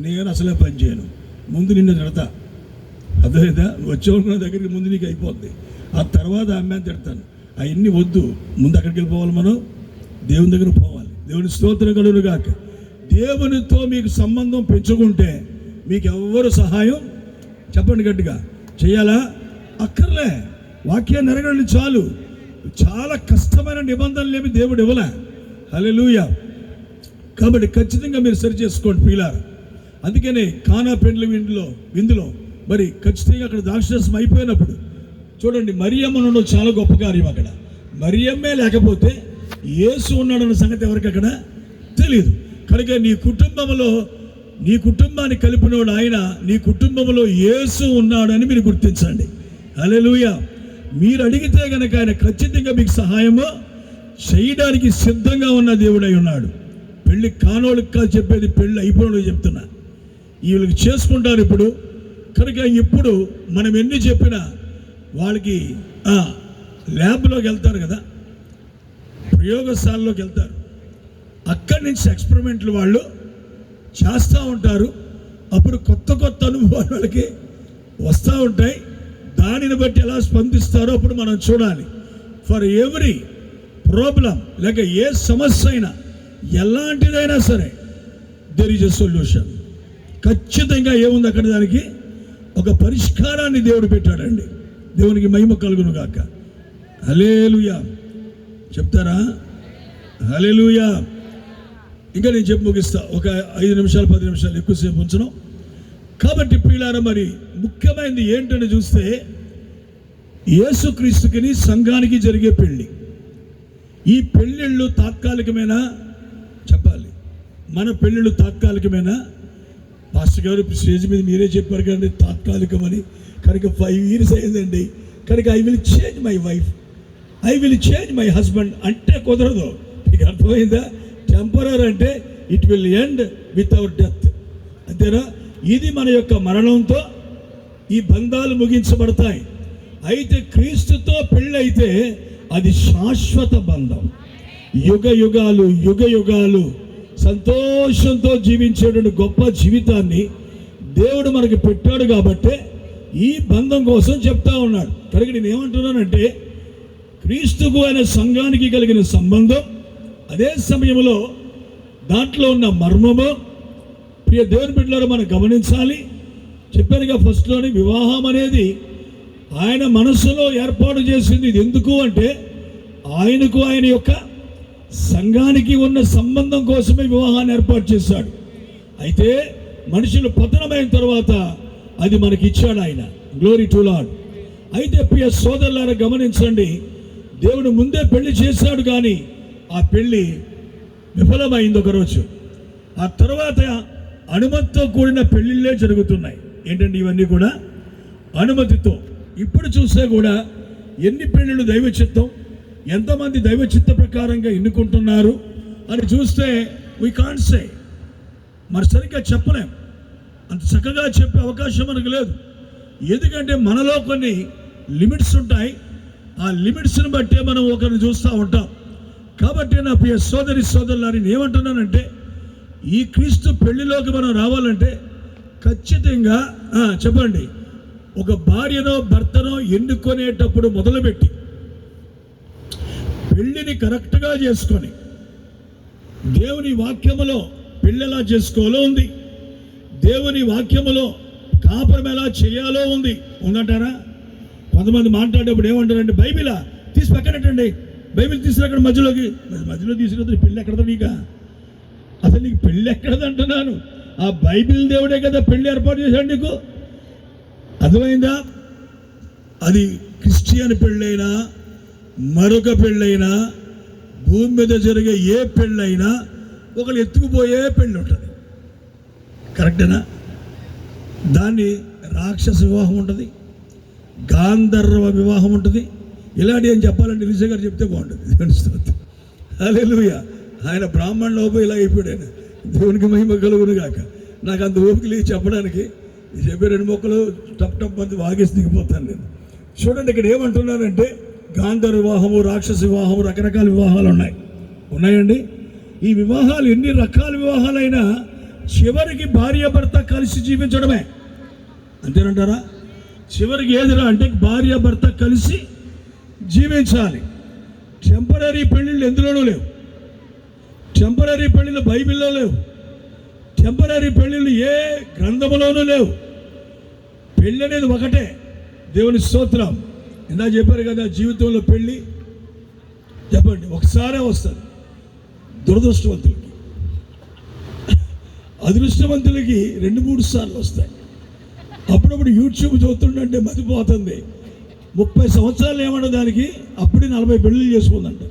నేను అసలే పని చేయను. ముందు నిన్ను తిడతా, అర్థమైందా? వచ్చేవాళ్ళ దగ్గరికి ముందు నీకు అయిపోద్ది, ఆ తర్వాత అమ్మాయిని తిడతాను. అవన్నీ వద్దు, ముందు అక్కడికి వెళ్ళిపోవాలి, మనం దేవుని దగ్గర పోవాలి. దేవుని స్తోత్రం కలుగునుగాక. దేవునితో మీకు సంబంధం పెంచుకుంటే మీకు ఎవ్వరు సహాయం, చెప్పండి గట్టిగా, చేయాలా? అక్కర్లే. వాక్యాన్ని ఎరగండి చాలు. చాలా కష్టమైన నిబంధనలు ఏమి దేవుడు ఇవ్వలే. హల్లెలూయా. కాబట్టి ఖచ్చితంగా మీరు సరి చేసుకోండి ప్రియులారా. అందుకనే కానా పెండ్లి విందులో మరి ఖచ్చితంగా అక్కడ ద్రాక్షరసం అయిపోయినప్పుడు చూడండి, మరియమ్మను చాలా గొప్ప కార్యం. అక్కడ మరియమ్మే లేకపోతే యేసు ఉన్నాడన్న సంగతి ఎవరికి అక్కడ తెలియదు. కనుక నీ కుటుంబాన్ని కలిపినోడు ఆయన, నీ కుటుంబంలో యేసు ఉన్నాడని మీరు గుర్తించండి. హల్లెలూయా. మీరు అడిగితే కనుక ఆయన ఖచ్చితంగా మీకు సహాయము చేయడానికి సిద్ధంగా ఉన్న దేవుడై ఉన్నాడు. పెళ్ళి కానోళ్ళకి కాదు చెప్పేది, పెళ్ళి అయిపోయినోళ్ళకి చెప్తున్నా. వీళ్ళకి చేసుకుంటారు ఇప్పుడు. కనుక ఇప్పుడు మనం ఎన్ని చెప్పినా వాళ్ళకి ల్యాబ్లోకి వెళ్తారు కదా, ప్రయోగశాలలోకి వెళ్తారు. అక్కడి నుంచి ఎక్స్పెరిమెంట్లు వాళ్ళు చేస్తూ ఉంటారు. అప్పుడు కొత్త కొత్త అనుభవాలు వాళ్ళకి వస్తూ ఉంటాయి. దానిని బట్టి ఎలా స్పందిస్తారో అప్పుడు మనం చూడాలి. ఫర్ ఎవ్రీ ప్రాబ్లం, లేక ఏ సమస్య అయినా, ఎలాంటిదైనా సరే, దెర్ ఈజ్ ఎ సొల్యూషన్. ఖచ్చితంగా ఏముంది అక్కడ? దానికి ఒక పరిష్కారాన్ని దేవుడు పెట్టాడండి. దేవునికి మహిమ కలుగును గాక. హల్లెలూయా. చెప్తారా? హల్లెలూయా. ఇంకా నేను చెప్పి ముగిస్తా, ఒక 5 నిమిషాలు 10 నిమిషాలు, ఎక్కువసేపు ఉంచను. కాబట్టి ప్రియులారా, మరి ముఖ్యమైనది ఏంటని చూస్తే యేసుక్రీస్తుకి సంఘానికి జరిగే పెళ్ళి. ఈ పెళ్ళిళ్ళు తాత్కాలికమేనా? చెప్పాలి. మన పెళ్ళిళ్ళు తాత్కాలికమేనా? పాస్టర్ గారు స్టేజ్ మీద మీరే చెప్పారు కదండి తాత్కాలికమని. కనుక 5 years అయిందండి, కనుక I will change my wife, I will change my husband అంటే కుదరదు. మీకు అర్థమైందా? టెంపరరీ అంటే it will end with our death, అంతేనా? ఇది మన యొక్క మరణంతో ఈ బంధాలు ముగించబడతాయి. అయితే క్రీస్తుతో పెళ్ళైతే అది శాశ్వత బంధం. యుగ యుగాలు సంతోషంతో జీవించేటువంటి గొప్ప జీవితాన్ని దేవుడు మనకి పెట్టాడు. కాబట్టి ఈ బంధం కోసం చెప్తా ఉన్నాడు. కనుక నేను ఏమంటున్నానంటే, క్రీస్తుకు ఆయన సంఘానికి కలిగిన సంబంధం, అదే సమయంలో దాంట్లో ఉన్న మర్మము, ప్రియ దేవుని బిడ్డలారా మనం గమనించాలి. చెప్పానుగా ఫస్ట్లోని, వివాహం అనేది ఆయన మనసులో ఏర్పాటు చేసింది. ఇది ఎందుకు అంటే, ఆయనకు ఆయన యొక్క సంఘానికి ఉన్న సంబంధం కోసమే వివాహాన్ని ఏర్పాటు చేశాడు. అయితే మనుషులు పతనమైన తర్వాత అది మనకి ఇచ్చాడు ఆయన. Glory to lord. అయితే ప్రియ సోదరులారా గమనించండి, దేవుడు ముందే పెళ్లి చేశాడు, కానీ ఆ పెళ్లి విఫలమైంది ఒకరోజు. ఆ తర్వాత అనుమతితో కూడిన పెళ్లిళ్ళే జరుగుతున్నాయి. ఏంటంటే ఇవన్నీ కూడా అనుమతితో. ఇప్పుడు చూస్తే కూడా ఎన్ని పెళ్ళిళ్ళు దైవ చిత్తం, ఎంతమంది దైవ చిత్త ప్రకారంగా ఎన్నుకుంటున్నారు అని చూస్తే వీ కాంట్ సే. మరి సరిగ్గా చెప్పలేం, అంత చక్కగా చెప్పే అవకాశం మనకు లేదు. ఎందుకంటే మనలో కొన్ని లిమిట్స్ ఉంటాయి. ఆ లిమిట్స్ని బట్టే మనం ఒకరిని చూస్తూ ఉంటాం. కాబట్టి నా ప్రియ సోదరులారా, నేను ఏమంటున్నానంటే, ఈ క్రీస్తు పెళ్లిలోకి మనం రావాలంటే ఖచ్చితంగా చెప్పండి, ఒక భార్యనో భర్తనో ఎన్నుకునేటప్పుడు మొదలుపెట్టి పెళ్లిని కరెక్ట్గా చేసుకొని, దేవుని వాక్యములో పెళ్ళి ఎలా చేసుకోవాలో ఉంది, దేవుని వాక్యములో కాపురం ఎలా చేయాలో ఉందంటారా? కొంతమంది మాట్లాడేప్పుడు ఏమంటారంటే బైబిలా తీసి పక్కనట్టండి, బైబిల్ తీసిన అక్కడ మధ్యలో తీసుకున్న పెళ్ళి ఎక్కడదా నీక? అసలు నీకు పెళ్ళి ఎక్కడదంటున్నాను? ఆ బైబిల్ దేవుడే కదా పెళ్ళి ఏర్పాటు చేశాడు నీకు. అర్థమైందా? అది క్రిస్టియన్ పెళ్ళైనా మరొక పెళ్ళైనా భూమి మీద జరిగే ఏ పెళ్ళైనా ఒకళ్ళు ఎత్తుకుపోయే పెళ్ళి ఉంటుంది. కరెక్టేనా? దాన్ని రాక్షస వివాహం ఉంటుంది, గాంధర్వ వివాహం ఉంటుంది. ఇలాంటి ఏం చెప్పాలంటే ఎలీషా గారు చెప్తే బాగుంటుంది. హల్లెలూయా. ఆయన బ్రాహ్మణుల లోపు ఇలా అయిపోయాడు. ఆయన దేవునికి మహిమ కలుగును గాక. నాకు అంత ఓపిక లేదు చెప్పడానికి. చెప్పే 2 మొక్కలు టప్ మంది వాగేసి దిగిపోతాను నేను. చూడండి ఇక్కడ ఏమంటున్నారంటే గాంధర్వ వివాహము, రాక్షస వివాహము, రకరకాల వివాహాలు ఉన్నాయండి. ఈ వివాహాలు ఎన్ని రకాల వివాహాలైనా చివరికి భార్యాభర్త కలిసి జీవించడమే. అంతేనంటారా? చివరికి ఏదిరా అంటే భార్యాభర్త కలిసి జీవించాలి. టెంపరీ పెళ్ళిళ్ళు ఎందులోనూ లేవు. టెంపరీ పెళ్ళిళ్ళు బైబిల్లో లేవు. టెంపరీ పెళ్ళిళ్ళు ఏ గ్రంథములోనూ లేవు. పెళ్ళి అనేది ఒకటే. దేవుని స్తోత్రం. ఇందా చెప్పారు కదా, జీవితంలో పెళ్ళి చెప్పండి ఒకసారే వస్తుంది. దురదృష్టవంతులకి, అదృష్టవంతులకి 2-3 సార్లు వస్తాయి. అప్పుడప్పుడు యూట్యూబ్ చూస్తుంటే మతిపోతుంది. 30 సంవత్సరాలు ఏమన్నా దానికి, అప్పుడే 40 పెళ్ళిళ్ళు చేసుకుందంట.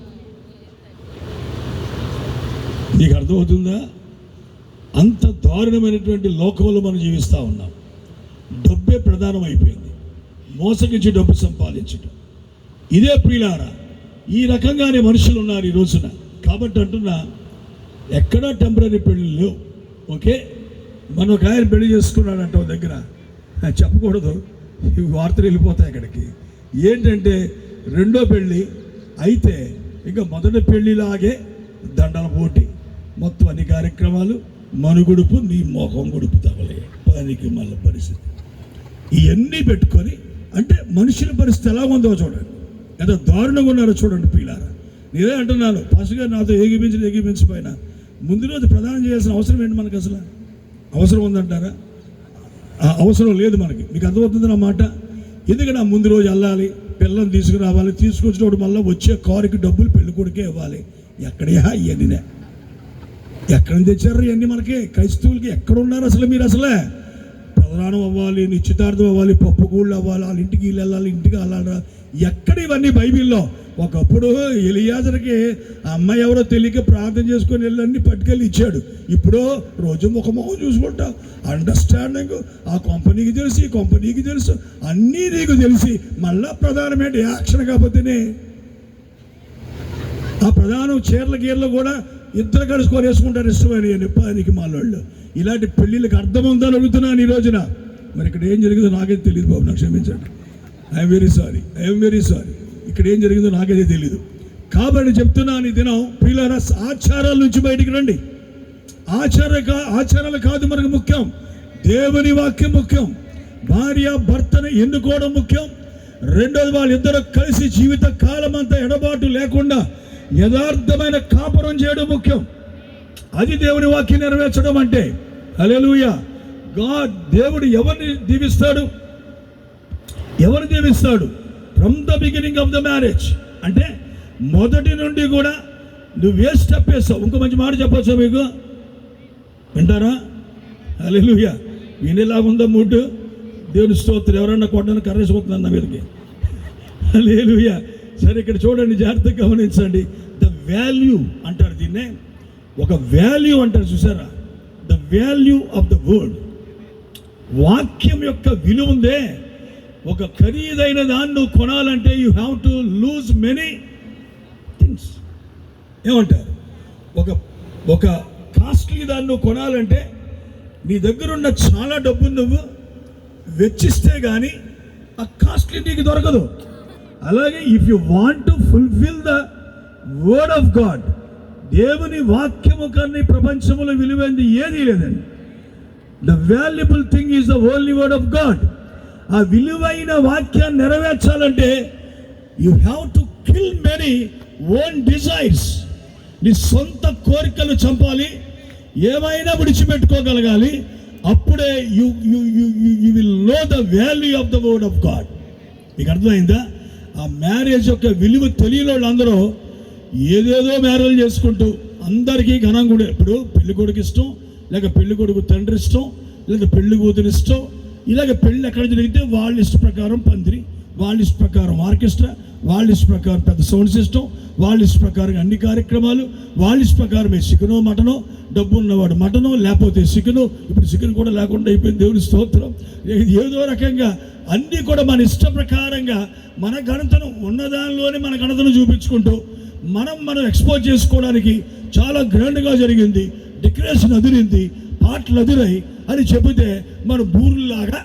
నీకు అర్థమవుతుందా? అంత దారుణమైనటువంటి లోకంలో మనం జీవిస్తూ ఉన్నాం. డబ్బే ప్రధానం అయిపోయింది. మోసగించి డబ్బు సంపాదించడం ఇదే ప్రియులారా. ఈ రకంగానే మనుషులు ఉన్నారు ఈ రోజున. కాబట్టి అంటున్నా, ఎక్కడా టెంపరీ పెళ్ళిళ్ళు లేవు. ఓకే, మనం ఒక ఆయన పెళ్లి చేసుకున్నాడంట ఒక దగ్గర, చెప్పకూడదు, ఈ వార్తలు వెళ్ళిపోతాయి అక్కడికి. ఏంటంటే 2వ పెళ్ళి అయితే ఇంకా మొదటి పెళ్ళిలాగే దండల పోటీ, మొత్తం అన్ని కార్యక్రమాలు, మనుగుడుపు, నీ మోహం గుడుపు తగలే పనికి మళ్ళీ పరిస్థితి ఇవన్నీ పెట్టుకొని, అంటే మనుషుల పరిస్థితి ఎలా ఉందో చూడండి, ఎంత దారుణంగా ఉన్నారో చూడండి పిల్లారా. నేనే అంటున్నాను, పాస్టర్ గారు నాతో ఏగిపించిపోయినా ముందు రోజు ప్రదానం చేయాల్సిన అవసరం ఏంటి మనకు? అసలు అవసరం ఉందంటారా? అవసరం లేదు మనకి. మీకు అర్థమవుతుంది నా మాట? ఎందుకంటే ముందు రోజు వెళ్ళాలి, పిల్లల్ని తీసుకురావాలి, తీసుకొచ్చినప్పుడు మళ్ళీ వచ్చే కారుకి డబ్బులు పెళ్లి కొడుకే ఇవ్వాలి. ఎక్కడయా ఇవన్నీ? ఎక్కడ తెచ్చారు ఇవన్నీ మనకి? క్రైస్తవులకి ఎక్కడున్నారు అసలు మీరు? అసలే ప్రధానం అవ్వాలి, నిశ్చితార్థం అవ్వాలి, పప్పు గూళ్ళు అవ్వాలి, వాళ్ళ ఇంటికి వీళ్ళు వెళ్ళాలి, ఇంటికి వెళ్ళాలి. ఎక్కడ ఇవన్నీ బైబిల్లో? ఒకప్పుడు ఎలియాజర్కి అమ్మాయి ఎవరో తెలియక ప్రార్థన చేసుకొని వెళ్ళి పట్టుకెళ్ళి ఇచ్చాడు. ఇప్పుడు రోజు ముఖమొహం చూసుకుంటా, అండర్స్టాండింగ్ ఆ కంపెనీకి తెలుసు, ఈ కంపెనీకి తెలుసు, అన్నీ నీకు తెలిసి మళ్ళా ప్రధానమైన యాక్షన్ కాకపోతేనే ఆ ప్రధానం చీరల గీరలు కూడా ఇద్దరు కలుసుకొని వేసుకుంటారు ఇష్టమైన పనికి మాలోళ్ళు. ఇలాంటి పెళ్ళిళ్ళకి అర్థం ఉందని అడుగుతున్నాను ఈ రోజున. మరి ఇక్కడ ఏం జరిగిందో నాకైతే తెలియదు బాబు, నాకు క్షమించండి. I'm very sorry. ఇక్కడ ఏం జరిగిందో నాకైతే తెలీదు. కాబట్టి చెప్తున్నాను, ఈ దినం పిల్లల ఆచారాల నుంచి బయటికి రండి. ఆచారాలు కాదు మనకు ముఖ్యం, దేవుని వాక్యం ముఖ్యం. భార్య భర్తను ఎన్నుకోవడం ముఖ్యం. 2వది, వాళ్ళిద్దరూ కలిసి జీవిత కాలం అంతా ఎడబాటు లేకుండా యథార్థమైన కాపురం చేయడం ముఖ్యం. అది దేవుని వాక్యం నెరవేర్చడం అంటే. హల్లెలూయా. గాడ్, దేవుడు ఎవరిని దీవిస్తాడు? From the beginning of the marriage. అంటే మొదటి నుండి కూడా నువ్వు వేస్ట్ స్టెప్ వేస్తావు. ఇంకో మంచి మాట చెప్పొచ్చా మీకు? వింటారా? హల్లెలూయా. వినేలాగుందా మూడు? దేవుని స్తోత్రం. ఎవరన్నా కొట్టడానికి కర్రేసిపోతున్నాను నా మీదకి. హల్లెలూయా. సరే, ఇక్కడ చూడండి, జాగ్రత్తగా గమనించండి. ద వాల్యూ అంటారు దీన్నే. ఒక వాల్యూ అంటారు, చూసారా? The value of the word. వాక్యం యొక్క విలువ ఉందే. ఒక ఖరీదైన దాన్ని నువ్వు కొనాలంటే you have to lose many things. ఏమంటారు? ఒక కాస్ట్లీ దాన్ని నువ్వు కొనాలంటే నీ దగ్గరున్న చాలా డబ్బును నువ్వు వెచ్చిస్తే కానీ ఆ కాస్ట్లీ నీకు దొరకదు. అలాగే if you want to fulfil the word of God, దేవుని వాక్యము కన్నా ప్రపంచంలో విలువైంది ఏదీ లేదండి. The valuable thing is the only word of God. ఆ విలువైన వాక్యాన్ని నెరవేర్చాలంటే you have to kill many own desires. నీ సొంత కోరికలు చంపాలి, ఏమైనా విడిచిపెట్టుకోగలగాలి. అప్పుడే you will know the value of the word of God. మీకు అర్థమైందా? ఆ మ్యారేజ్ యొక్క విలువ తెలియని వాళ్ళందరూ ఏదేదో మ్యారేజ్ చేసుకుంటూ అందరికీ ఘనంగా కూడా, ఇప్పుడు పెళ్లి కొడుకు ఇష్టం, లేక పెళ్లి కొడుకు తండ్రి ఇష్టం, లేక పెళ్లి కూతురు ఇష్టం, ఇలాగ పెళ్ళి ఎక్కడ జరిగితే వాళ్ళ ఇష్ట ప్రకారం పందిరి, వాళ్ళ ఇష్ట ప్రకారం ఆర్కెస్ట్రా, వాళ్ళ ఇష్ట ప్రకారం పెద్ద సౌండ్ సిస్టమ్, వాళ్ళ ఇష్ట ప్రకారం అన్ని కార్యక్రమాలు, వాళ్ళ ఇష్ట ప్రకారమే చికెనో మటనో, డబ్బు ఉన్నవాడు మటనో, లేకపోతే చికెను. ఇప్పుడు చికెన్ కూడా లేకుండా అయిపోయింది, దేవుని స్తోత్రం. ఏదో రకంగా అన్నీ కూడా మన ఇష్ట ప్రకారంగా మన ఘనతను ఉన్నదానిలోనే మన ఘనతను చూపించుకుంటూ మనం ఎక్స్పోజ్ చేసుకోవడానికి చాలా గ్రాండ్గా జరిగింది, డెకరేషన్ అదిరింది, పాటలు అదిరాయి అని చెబితే మన బూరులాగా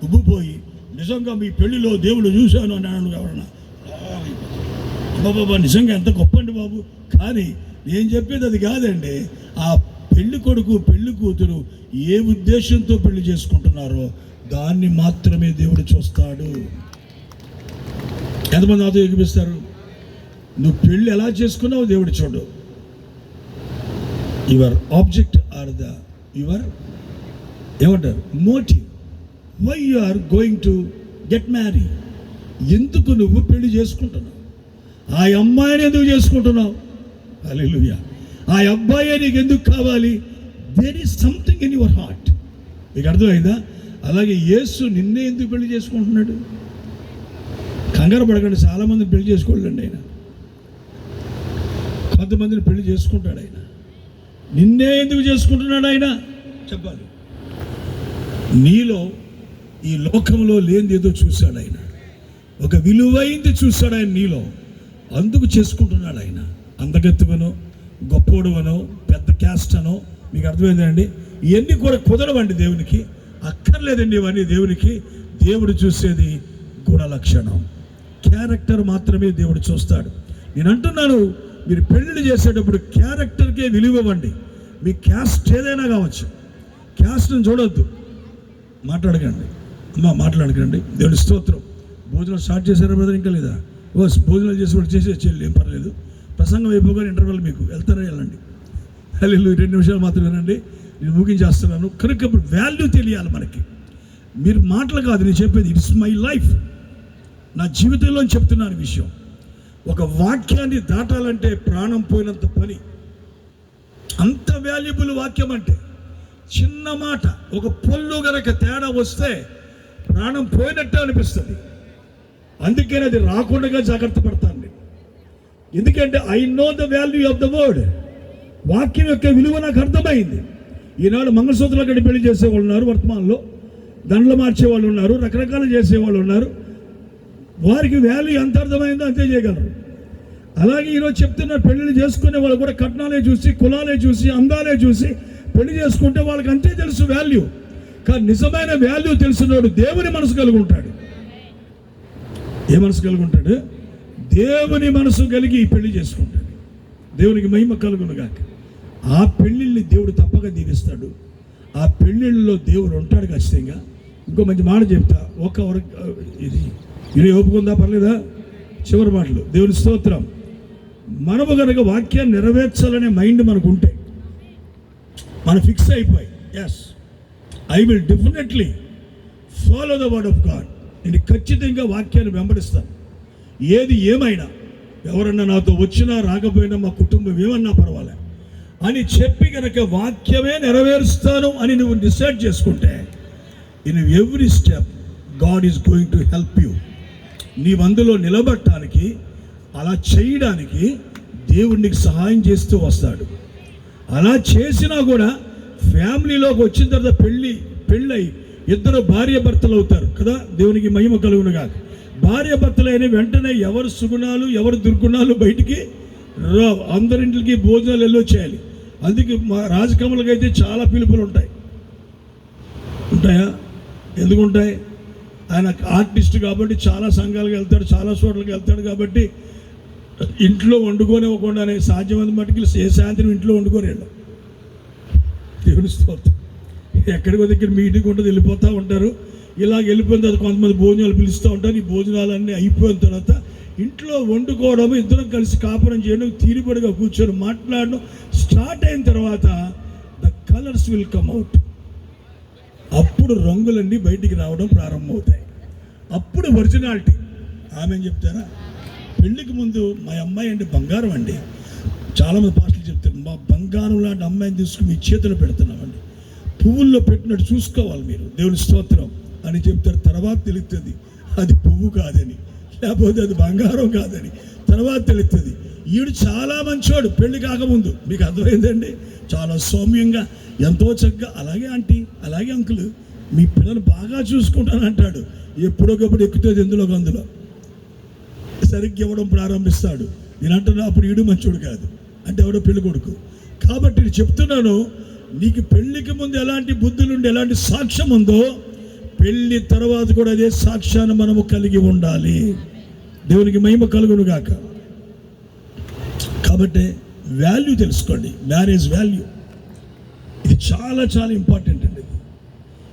ఉబ్బిపోయి నిజంగా మీ పెళ్లిలో దేవుడు చూశాను అన్నాను ఎవరన్నా, బాబా నిజంగా ఎంత గొప్ప అండి బాబు. కానీ నేను చెప్పేది అది కాదండి. ఆ పెళ్లి కొడుకు పెళ్లి కూతురు ఏ ఉద్దేశంతో పెళ్లి చేసుకుంటున్నారో దాన్ని మాత్రమే దేవుడు చూస్తాడు. ఎంతమంది నాతో ఎగిపిస్తారు? నువ్వు పెళ్ళి ఎలా చేసుకున్నావు దేవుడు చూడు. Your object are the your ఏమంటారు motive, why you are going to get marry. ఎందుకు నువ్వు పెళ్లి చేసుకుంటున్నావు? ఆ అమ్మాయిని ఎందుకు చేసుకుంటున్నావు? హల్లెలూయా. ఆ అబ్బాయి నీకు ఎందుకు కావాలి? There is something in your heart. మీకు అర్థమైందా? అలాగే యేసు నిన్నే ఎందుకు పెళ్లి చేసుకుంటున్నాడు? కంగారు పడకండి, చాలామందిని పెళ్లి చేసుకోలేండి ఆయన. కొంతమందిని పెళ్లి చేసుకుంటాడు ఆయన. నిన్నే ఎందుకు చేసుకుంటున్నాడు ఆయన? చెప్పాలి. నీలో ఈ లోకంలో లేనిది ఏదో చూశాడు ఆయన, ఒక విలువైంది చూశాడు ఆయన నీలో, అందుకు చేసుకుంటున్నాడు ఆయన. అందగత్తువనో, గొప్పోడువనో, పెద్ద క్యాస్ట్ అనో, మీకు అర్థమైందండి? ఇవన్నీ కూడా కుదరవండి దేవునికి, అక్కర్లేదండి ఇవన్నీ దేవునికి. దేవుడు చూసేది గుణ లక్షణం, క్యారెక్టర్ మాత్రమే దేవుడు చూస్తాడు. నేను అంటున్నాను, మీరు పెళ్లి చేసేటప్పుడు క్యారెక్టర్కే విలువవ్వండి. మీ క్యాస్ట్ ఏదైనా కావచ్చు, క్యాస్ట్ని చూడొద్దు. మాట్లాడకండి అమ్మా, మాట్లాడకండి. దేవుడి స్తోత్రం. భోజనం స్టార్ట్ చేశారా బ్రదర్? ఇంకా లేదా? భోజనాలు చేసేవాడు చేసేది ఏం పర్లేదు. ప్రసంగం అయిపోగానే ఇంటర్వెల్ మీకు వెళ్తారా? వెళ్ళండి. హల్లెలూయా. 2 నిమిషాలు మాత్రం వినండి, నేను ముగించేస్తున్నాను. కనుక ఇప్పుడు వాల్యూ తెలియాలి మనకి. మీరు మాటలు కాదు నేను చెప్పేది, ఇట్స్ మై లైఫ్, నా జీవితంలో చెప్తున్నాను విషయం. ఒక వాక్యాన్ని దాటాలంటే ప్రాణం పోయినంత పని. అంత వాల్యుబుల్ వాక్యం అంటే చిన్న మాట, ఒక పొల్లు గనక తేడా వస్తే ప్రాణం పోయినట్టు అనిపిస్తుంది. అందుకని అది రాకుండా జాగ్రత్త పడతాను. ఎందుకంటే I know the value of the word. వాక్యం యొక్క విలువ నాకు అర్థమైంది. ఈనాడు మంగళసూత్రాలు కట్టి పెళ్లి చేసేవాళ్ళు ఉన్నారు, వర్తమానంలో దండలు మార్చేవాళ్ళు ఉన్నారు, రకరకాలు చేసేవాళ్ళు ఉన్నారు. వారికి వాల్యూ ఎంత అర్థమైందో అంతే చేయగలరు. అలాగే ఈరోజు చెప్తున్న పెళ్లిళ్ళు చేసుకునే వాళ్ళు కూడా కట్నాలే చూసి, కులాలే చూసి, అందాలే చూసి పెళ్లి చేసుకుంటే వాళ్ళకి అంతే తెలుసు వాల్యూ. కానీ నిజమైన వాల్యూ తెలిసినోడు దేవుని మనసు కలిగి ఉంటాడు. ఏ మనసు కలిగి ఉంటాడు? దేవుని మనసు కలిగి పెళ్లి చేసుకుంటాడు. దేవునికి మహిమ కలుగునుగాక. ఆ పెళ్ళిళ్ళని దేవుడు తప్పక దీవిస్తాడు. ఆ పెళ్ళిళ్ళలో దేవుడు ఉంటాడు ఖచ్చితంగా. ఇంకో మంచి మాట చెప్తా, ఇది ఒప్పుకుందా పర్లేదా? చివరి మాటలు. దేవుని స్తోత్రం. మనము కనుక వాక్యాన్ని నెరవేర్చాలనే మైండ్ మనకు ఉంటే, మనం ఫిక్స్ అయిపోయి yes I will definitely follow the word of God, నేను ఖచ్చితంగా వాక్యాన్ని వెంబడిస్తాను. ఏది ఏమైనా, ఎవరన్నా నాతో వచ్చినా రాకపోయినా, మా కుటుంబం ఏమన్నా పర్వాలే అని చెప్పి కనుక వాక్యమే నెరవేరుస్తాను అని నువ్వు డిసైడ్ చేసుకుంటే, in every step God is going to help you. నీవు అందులో నిలబడటానికి, అలా చేయడానికి దేవుడు నీకు సహాయం చేస్తూ వస్తాడు. అలా చేసినా కూడా ఫ్యామిలీలోకి వచ్చిన తర్వాత పెళ్ళై ఇద్దరు భార్య భర్తలు అవుతారు కదా. దేవునికి మహిమ కలుగునుగా. భార్య భర్తలైన వెంటనే ఎవరు సుగుణాలు ఎవరు దుర్గుణాలు బయటికి రావు. అందరింటికి భోజనాలు ఎల్లో చేయాలి. అందుకే మా రాజకమలకి అయితే చాలా పిలుపులు ఉంటాయా? ఎందుకు ఉంటాయి? ఆయన ఆర్టిస్ట్ కాబట్టి చాలా సంఘాలకు వెళ్తాడు, చాలా చోట్లకి వెళ్తాడు. కాబట్టి ఇంట్లో వండుకోనివ్వకుండానే సాధ్యమైన మటుకు ఏ సాయంత్రం ఇంట్లో వండుకొని వెళ్ళాం. దేవుని స్తోత్రం. ఎక్కడికో దగ్గర మీటింగ్ ఉంటుంది, వెళ్ళిపోతూ ఉంటారు. ఇలాగ వెళ్ళిపోయిన తర్వాత కొంతమంది భోజనాలు పిలుస్తూ ఉంటారు. ఈ భోజనాలన్నీ అయిపోయిన తర్వాత ఇంట్లో వండుకోవడం, ఇద్దరం కలిసి కాపురం చేయడం, తీరిపడిగా కూర్చొని మాట్లాడడం స్టార్ట్ అయిన తర్వాత the colours will come out. అప్పుడు రంగులన్నీ బయటికి రావడం ప్రారంభమవుతాయి. అప్పుడు ఒరిజినాలిటీ. ఆమె చెప్తారా? పెళ్ళికి ముందు మా అమ్మాయి అంటే బంగారం అండి. చాలామంది పాస్టర్లు చెప్తారు, మా బంగారం లాంటి అమ్మాయిని తీసుకుని మీ చేతులు పెడుతున్నామండి, పువ్వుల్లో పెట్టినట్టు చూసుకోవాలి మీరు, దేవుని స్తోత్రం అని చెప్తారు. తర్వాత తెలుస్తుంది అది పువ్వు కాదని, లేకపోతే అది బంగారం కాదని తర్వాత తెలుస్తుంది. ఈడు చాలా మంచోడు పెళ్లి కాకముందు, మీకు అర్థమైందండి, చాలా సౌమ్యంగా ఎంతో చక్కగా, అలాగే ఆంటీ అలాగే అంకుల్ మీ పిల్లలు బాగా చూసుకుంటాను అంటాడు. ఎప్పుడొకప్పుడు ఎక్కుతుంది ఎందులో అందులో సరిగ్గా ఇవ్వడం ప్రారంభిస్తాడు. నేను అంటున్నా అప్పుడు ఈడు మంచోడు కాదు అంటే ఎవడో పెళ్లి కొడుకు. కాబట్టి నేను చెప్తున్నాను, నీకు పెళ్లికి ముందు ఎలాంటి బుద్ధులుండి ఎలాంటి సాక్ష్యం ఉందో పెళ్లి తర్వాత కూడా అదే సాక్ష్యాన్ని మనము కలిగి ఉండాలి. దేవునికి మహిమ కలుగును గాక. కాబట్టి వాల్యూ తెలుసుకోండి, మ్యారేజ్ వాల్యూ. ఇది చాలా చాలా ఇంపార్టెంట్ అండి.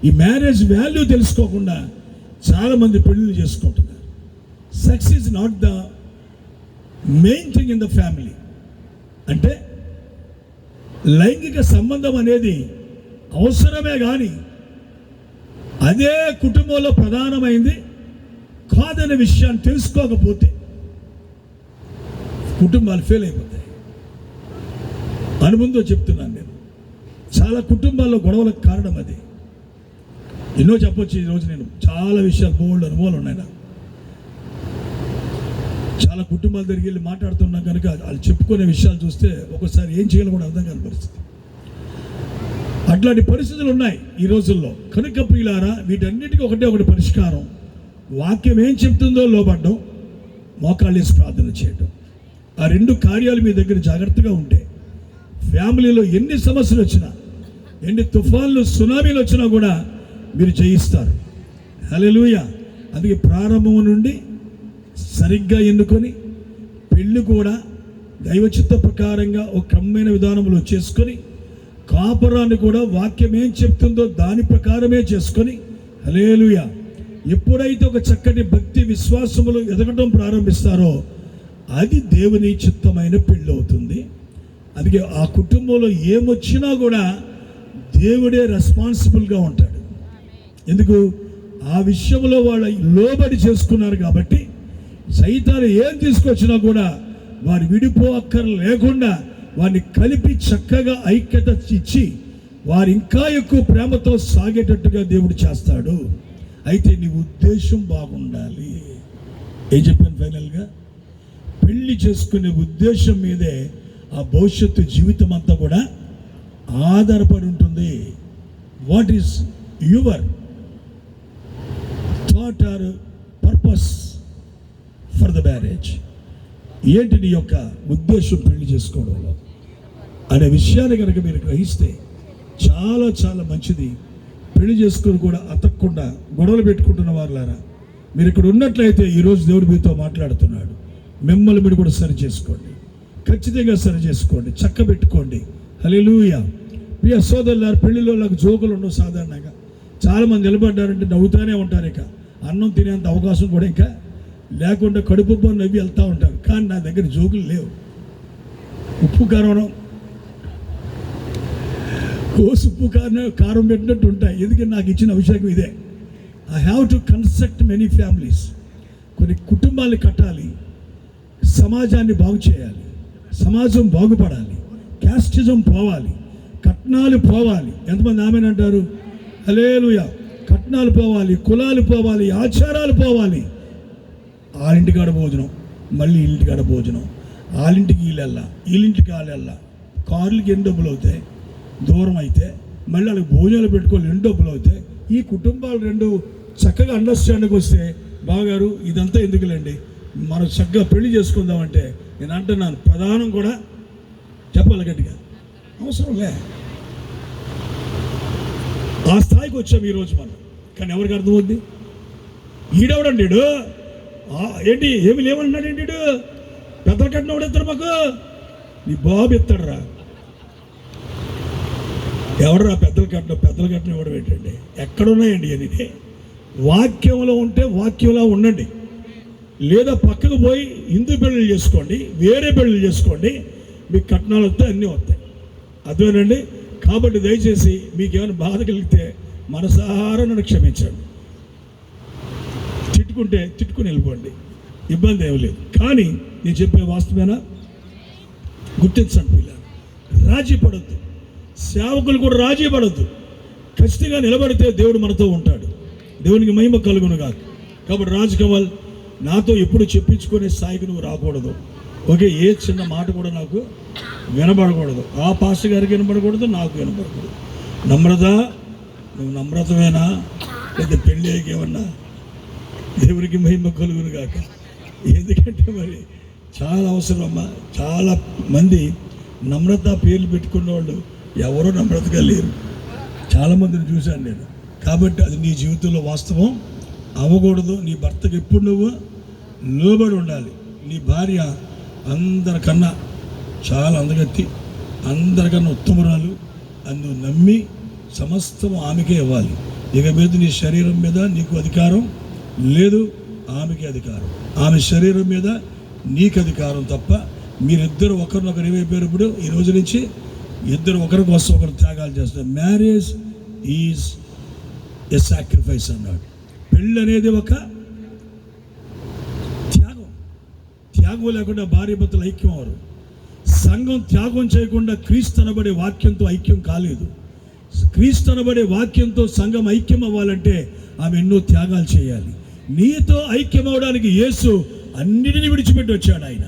ఈ మ్యారేజ్ వాల్యూ తెలుసుకోకుండా చాలామంది పెళ్ళిళ్ళు చేసుకుంటున్నారు. Sex is not the main thing in the family. అంటే లైంగిక సంబంధం అనేది అవసరమే కానీ అదే కుటుంబంలో ప్రధానమైంది కాదనే విషయాన్ని తెలుసుకోకపోతే కుటుంబాలు ఫెయిల్ అయిపోతాయి. అనుబంధం చెప్తున్నాను నేను. చాలా కుటుంబాల్లో గొడవలకు కారణం అది. ఎన్నో చెప్పొచ్చు ఈరోజు, నేను చాలా విషయాలు బోల్డ్ అనుభవాలు ఉన్నాయి నాకు. చాలా కుటుంబాల దగ్గరికి వెళ్ళి మాట్లాడుతున్నా కనుక వాళ్ళు చెప్పుకునే విషయాలు చూస్తే ఒకసారి ఏం చేయాలో కూడా అర్థం కాని పరిస్థితి. అట్లాంటి పరిస్థితులు ఉన్నాయి ఈ రోజుల్లో. కనుక ప్రియులారా, వీటన్నిటికీ ఒకటి పరిష్కారం. వాక్యం ఏం చెప్తుందో లోబడ్డం, మోకాళ్ళేసి ప్రార్థన చేయడం. ఆ రెండు కార్యాలు మీ దగ్గర జాగ్రత్తగా ఉంటే ఫ్యామిలీలో ఎన్ని సమస్యలు వచ్చినా, ఎన్ని తుఫాన్లు సునామీలు వచ్చినా కూడా మీరు జయిస్తారు. హల్లెలూయా. అందుకే ప్రారంభం నుండి సరిగ్గా ఎన్నుకొని పెళ్ళి కూడా దైవచిత్త ప్రకారంగా ఒక క్రమమైన విధానంలో చేసుకొని, కాపురాన్ని కూడా వాక్యం ఏం చెప్తుందో దాని ప్రకారమే చేసుకొని, హల్లెలూయా, ఎప్పుడైతే ఒక చక్కటి భక్తి విశ్వాసములు ఎదగడం ప్రారంభిస్తారో అది దేవుని చిత్తమైన పెళ్ళి అవుతుంది. అందుకే ఆ కుటుంబంలో ఏమొచ్చినా కూడా దేవుడే రెస్పాన్సిబుల్గా ఉంటాడు. ఎందుకు? ఆ విషయంలో వాళ్ళు లోబడి చేసుకున్నారు కాబట్టి సైతాను ఏం తీసుకొచ్చినా కూడా వారు విడిపోక్కర లేకుండా వారిని కలిపి చక్కగా ఐక్యత ఇచ్చి వారు ఇంకా ఎక్కువ ప్రేమతో సాగేటట్టుగా దేవుడు చేస్తాడు. అయితే నీ ఉద్దేశం బాగుండాలి. ఏం చెప్పాను ఫైనల్గా? పెళ్లి చేసుకునే ఉద్దేశం మీదే ఆ భవిష్యత్తు జీవితం అంతా కూడా ఆధారపడి ఉంటుంది. What is your thought or purpose for the marriage? ఏంటి నీ యొక్క ఉద్దేశం పెళ్లి చేసుకోవడంలో అనే విషయాన్ని కనుక మీరు గ్రహిస్తే చాలా చాలా మంచిది. పెళ్లి చేసుకొని కూడా అతక్కుండా గొడవలు పెట్టుకుంటున్న వారులారా, మీరు ఇక్కడ ఉన్నట్లయితే ఈరోజు దేవుడు మీతో మాట్లాడుతున్నాడు. మిమ్మల్ని మీరు కూడా సరి చేసుకోండి, ఖచ్చితంగా సరి చేసుకోండి, చక్క పెట్టుకోండి. హల్లెలూయా. ప్రియ సోదరులారా, పెళ్లిలో నాకు జోకులు ఉండవు. సాధారణంగా చాలామంది నిలబడ్డారంటే నవ్వుతానే ఉంటారు. ఇక అన్నం తినేంత అవకాశం కూడా ఇంకా లేకుండా కడుపు నవ్వి వెళ్తూ ఉంటారు. కానీ నా దగ్గర జోకులు లేవు. ఉప్పు కారం కోసు ఉప్పు కారం పెట్టినట్టు ఉంటాయి. ఎందుకంటే నాకు ఇచ్చిన అభిషేకం ఇదే. I have to construct many families. కొన్ని కుటుంబాలు కట్టాలి, సమాజాన్ని బాగు చేయాలి, సమాజం బాగుపడాలి, క్యాస్టిజం పోవాలి, కట్నాలు పోవాలి. ఎంతమంది ఆమెను అంటారు? హల్లెలూయా. కట్నాలు పోవాలి, కులాలు పోవాలి, ఆచారాలు పోవాలి. వాళ్ళింటికాడ భోజనం, మళ్ళీ ఇంటికాడ భోజనం, వాళ్ళింటికి వీళ్ళెల్లా, వీళ్ళింటికి వాళ్ళెల్లా. కార్లకి ఎన్ని డబ్బులు అవుతాయి? దూరం అయితే మళ్ళీ వాళ్ళకి భోజనాలు పెట్టుకోవాలి, ఎన్ని డబ్బులు అవుతాయి? ఈ కుటుంబాలు రెండు చక్కగా అండర్స్టాండింగ్ వస్తే, బాగారు ఇదంతా ఎందుకులేండి, మనం చక్కగా పెళ్లి చేసుకుందామంటే నేను అంటున్నాను, ప్రధానం కూడా చెప్పాలి గట్టిగా, అవసరం లే. ఆ స్థాయికి వచ్చాం ఈరోజు మనం. కానీ ఎవరికి అర్థమవుద్ది? ఈడెవడండి ఏంటి ఏమి లేవన్నాడు ఏంటి? పెద్దల కట్నం ఎవడెత్తారు? మాకు నీ బాబు ఎత్తాడు. ఎవడరా పెద్దల కట్నం ఎవడు పెట్టండి? ఎక్కడున్నాయండి అని? వాక్యంలో ఉంటే వాక్యంలో ఉండండి, లేదా పక్కకు పోయి హిందూ పెళ్ళిళ్ళు చేసుకోండి, వేరే పెళ్ళిళ్ళు చేసుకోండి, మీకు కట్నాలు వస్తాయి, అన్నీ వస్తాయి. అదేనండి. కాబట్టి దయచేసి మీకు ఏమైనా బాధ కలిగితే మనసారా నన్ను క్షమించండి. తిట్టుకుంటే తిట్టుకుని వెళ్ళిపోండి, ఇబ్బంది ఏమి లేదు. కానీ నేను చెప్పే వాస్తవేనా గుర్తించండి పిల్లలు. రాజీ పడద్దు, సేవకులు కూడా రాజీ పడద్దు. ఖచ్చితంగా నిలబడితే దేవుడు మనతో ఉంటాడు. దేవునికి మహిమ కలుగును కాదు. కాబట్టి రాజ్ కమల్, నాతో ఎప్పుడు చెప్పించుకునే స్థాయికి నువ్వు రాకూడదు. ఓకే, ఏ చిన్న మాట కూడా నాకు వినబడకూడదు. ఆ పాస్టర్ గారికి వినబడకూడదు, నాకు వినబడకూడదు. నమ్రత, నువ్వు నమ్రతమేనా లేదా పెళ్ళి ఏమన్నా? దేవునికి మహిమ కలుగును కాక. ఎందుకంటే మరి చాలా అవసరం అమ్మా. చాలా మంది నమ్రత పేర్లు పెట్టుకున్న వాళ్ళు ఎవరో నమ్రతగా లేరు. చాలామందిని చూశాను నేను. కాబట్టి అది నీ జీవితంలో వాస్తవం అవ్వకూడదు. నీ భర్తకి ఎప్పుడు నువ్వు లోబడి ఉండాలి. నీ భార్య అందరికన్నా చాలా అందగత్తి, అందరికన్నా ఉత్తమురాలు. అందుకు నమ్మి సమస్తం ఆమెకే ఇవ్వాలి. ఇక మీద నీ శరీరం మీద నీకు అధికారం లేదు, ఆమెకే అధికారం. ఆమె శరీరం మీద నీకు అధికారం తప్ప. మీరిద్దరు ఒకరినొకరు ఏమైపోయారు? ఇప్పుడు ఈ రోజు నుంచి ఇద్దరు ఒకరి కోసం ఒకరు త్యాగాలు చేస్తారు. మ్యారేజ్ ఈజ్ ఎ సాక్రిఫైస్ అన్నాడు. పెళ్ళి అనేది ఒక త్యాగం. త్యాగం లేకుండా భార్య భర్తలు ఐక్యం అవరు. సంఘం త్యాగం చేయకుండా క్రీస్తు అనబడే వాక్యంతో ఐక్యం కాలేదు. క్రీస్తు అనబడే వాక్యంతో సంఘం ఐక్యం అవ్వాలంటే ఆమె ఎన్నో త్యాగాలు చేయాలి. నీతో ఐక్యం అవడానికి యేసు అన్నిటిని విడిచిపెట్టి వచ్చాడు. ఆయన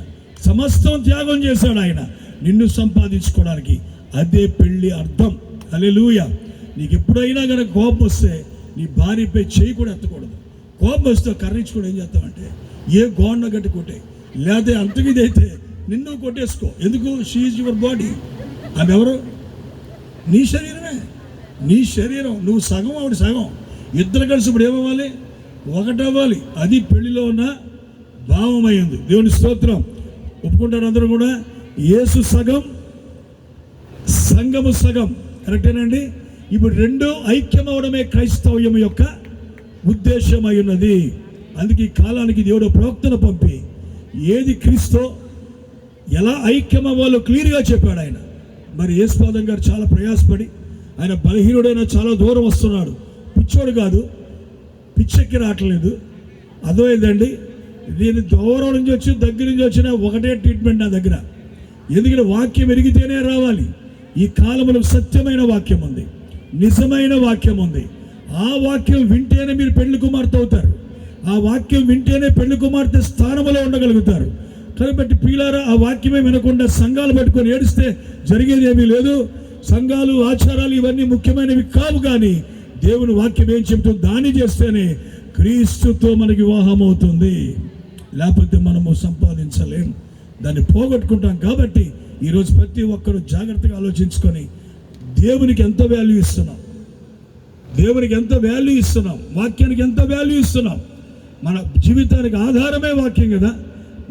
సమస్తం త్యాగం చేశాడు ఆయన నిన్ను సంపాదించుకోవడానికి. అదే పెళ్ళి అర్థం. హల్లెలూయా. నీకు ఎప్పుడైనా కనుక కోపం వస్తే నీ భార్యపై చేయి కూడా ఎత్తకూడదు. కోపం వస్తే కర్రించుకోవడం ఏం చేస్తామంటే ఏ గోడ గట్టి కొట్టే, లేదా అంతకిదైతే నిన్ను కొట్టేసుకో. ఎందుకు? She is your body. ఆమె ఎవరు? నీ శరీరమే. నీ శరీరం. నువ్వు సగం, ఆవిడ సగం. ఇద్దరు కలిసి ఇప్పుడు ఏమవ్వాలి? ఒకటవ్వాలి. అది పెళ్లిలో ఉన్న భావమైంది. దేవుని స్తోత్రం. ఒప్పుకుంటారు అందరూ కూడా? యేసు సగం, సంఘము సగం. కరెక్టేనండి? ఇప్పుడు రెండు ఐక్యం అవడమే క్రైస్తవ్యం యొక్క ఉద్దేశమై ఉన్నది. అందుకే ఈ కాలానికి దేవుడు ప్రవక్తను పంపి ఏది క్రీస్తు ఎలా ఐక్యం అవ్వాలో క్లియర్గా చెప్పాడు ఆయన. మరి యేసుపాదం గారు చాలా ప్రయాసపడి, ఆయన బలహీనుడైన చాలా దూరం వస్తున్నాడు. పిచ్చోడు కాదు, పిచ్చెక్కి రావట్లేదు. అర్థమైందండి? నేను దూరం నుంచి వచ్చి దగ్గర నుంచి వచ్చిన ఒకటే ట్రీట్మెంట్ నా దగ్గర. ఎందుకంటే వాక్యం ఎరిగితేనే రావాలి. ఈ కాలంలో సత్యమైన వాక్యం ఉంది, నిజమైన వాక్యం ఉంది. ఆ వాక్యం వింటేనే మీరు పెళ్లి కుమార్తె అవుతారు. ఆ వాక్యం వింటేనే పెళ్లి కుమార్తె స్థానంలో ఉండగలుగుతారు. కాబట్టి ప్రియులారా, ఆ వాక్యమే వినకుండా సంఘాలు పట్టుకొని ఏడిస్తే జరిగేది ఏమీ లేదు. సంఘాలు, ఆచారాలు ఇవన్నీ ముఖ్యమైనవి కావు. కానీ దేవుని వాక్యం ఏం చెబుతుంది దాన్ని చేస్తేనే క్రీస్తుతో మనకి వివాహం అవుతుంది. లేకపోతే మనము సంపాదించలేం, దాన్ని పోగొట్టుకుంటాం. కాబట్టి ఈరోజు ప్రతి ఒక్కరూ జాగ్రత్తగా ఆలోచించుకొని దేవునికి ఎంత వాల్యూ ఇస్తున్నాం, దేవునికి ఎంత వాల్యూ ఇస్తున్నాం, వాక్యానికి ఎంత వాల్యూ ఇస్తున్నాం. మన జీవితానికి ఆధారమే వాక్యం కదా.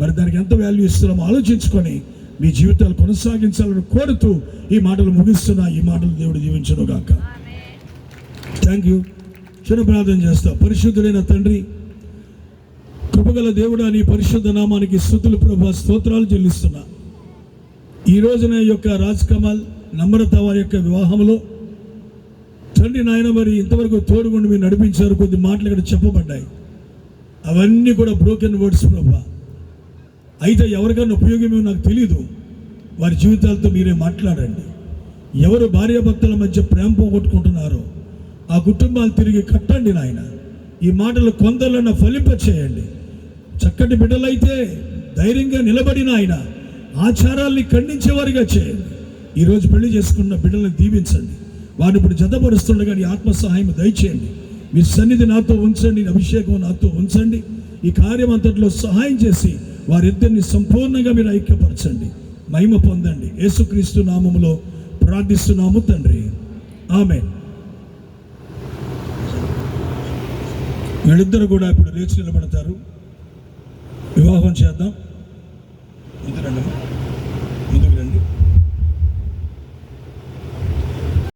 మరి దానికి ఎంత వాల్యూ ఇస్తున్నామో ఆలోచించుకొని మీ జీవితాలు కొనసాగించాలని కోరుతూ ఈ మాటలు ముగిస్తున్నా. ఈ మాటలు దేవుడు దీవించును గాక. Thank you. చిన్న ప్రార్థన చేస్తా. పరిశుద్ధులైన తండ్రి, కృపగల దేవుడా, నీ పరిశుద్ధ నామానికి స్తుతులు ప్రభా, స్తోత్రాలు చెల్లిస్తున్నా. ఈ రోజున యొక్క రాజ్ కమల్, నమ్రత వారి యొక్క వివాహంలో తండ్రి నాయన మరి ఇంతవరకు తోడుగుండి మీరు నడిపించారు. కొద్ది మాటలు ఇక్కడ చెప్పబడ్డాయి, అవన్నీ కూడా బ్రోకెన్ వర్డ్స్ ప్రభా. అయితే ఎవరికైనా ఉపయోగమేమో నాకు తెలీదు. వారి జీవితాలతో మీరే మాట్లాడండి. ఎవరు భార్యాభర్తల మధ్య ప్రేమ పోగొట్టుకుంటున్నారో ఆ కుటుంబాలు తిరిగి కట్టండి నాయన. ఈ మాటలు కొందరిలో ఫలింపచేయండి. చక్కటి బిడ్డలైతే ధైర్యంగా నిలబడిన ఆయన ఆచారాల్ని ఖండించేవారిగా చేయండి. ఈరోజు పెళ్లి చేసుకున్న బిడ్డలను దీవించండి. వారిని ఇప్పుడు జతపరుస్తుండగా నీ ఆత్మ సహాయం దయచేయండి. మీ సన్నిధి నాతో ఉంచండి, అభిషేకం నాతో ఉంచండి. ఈ కార్యం అంతట్లో సహాయం చేసి వారిద్దరిని సంపూర్ణంగా మీరు ఐక్యపరచండి. మహిమ పొందండి. యేసుక్రీస్తు నామములో ప్రార్థిస్తున్నాము తండ్రి, ఆమేన్. వీళ్ళిద్దరు కూడా ఇప్పుడు లేచి నిలబడతారు. వివాహం చేద్దాం. ముందుకు రండి.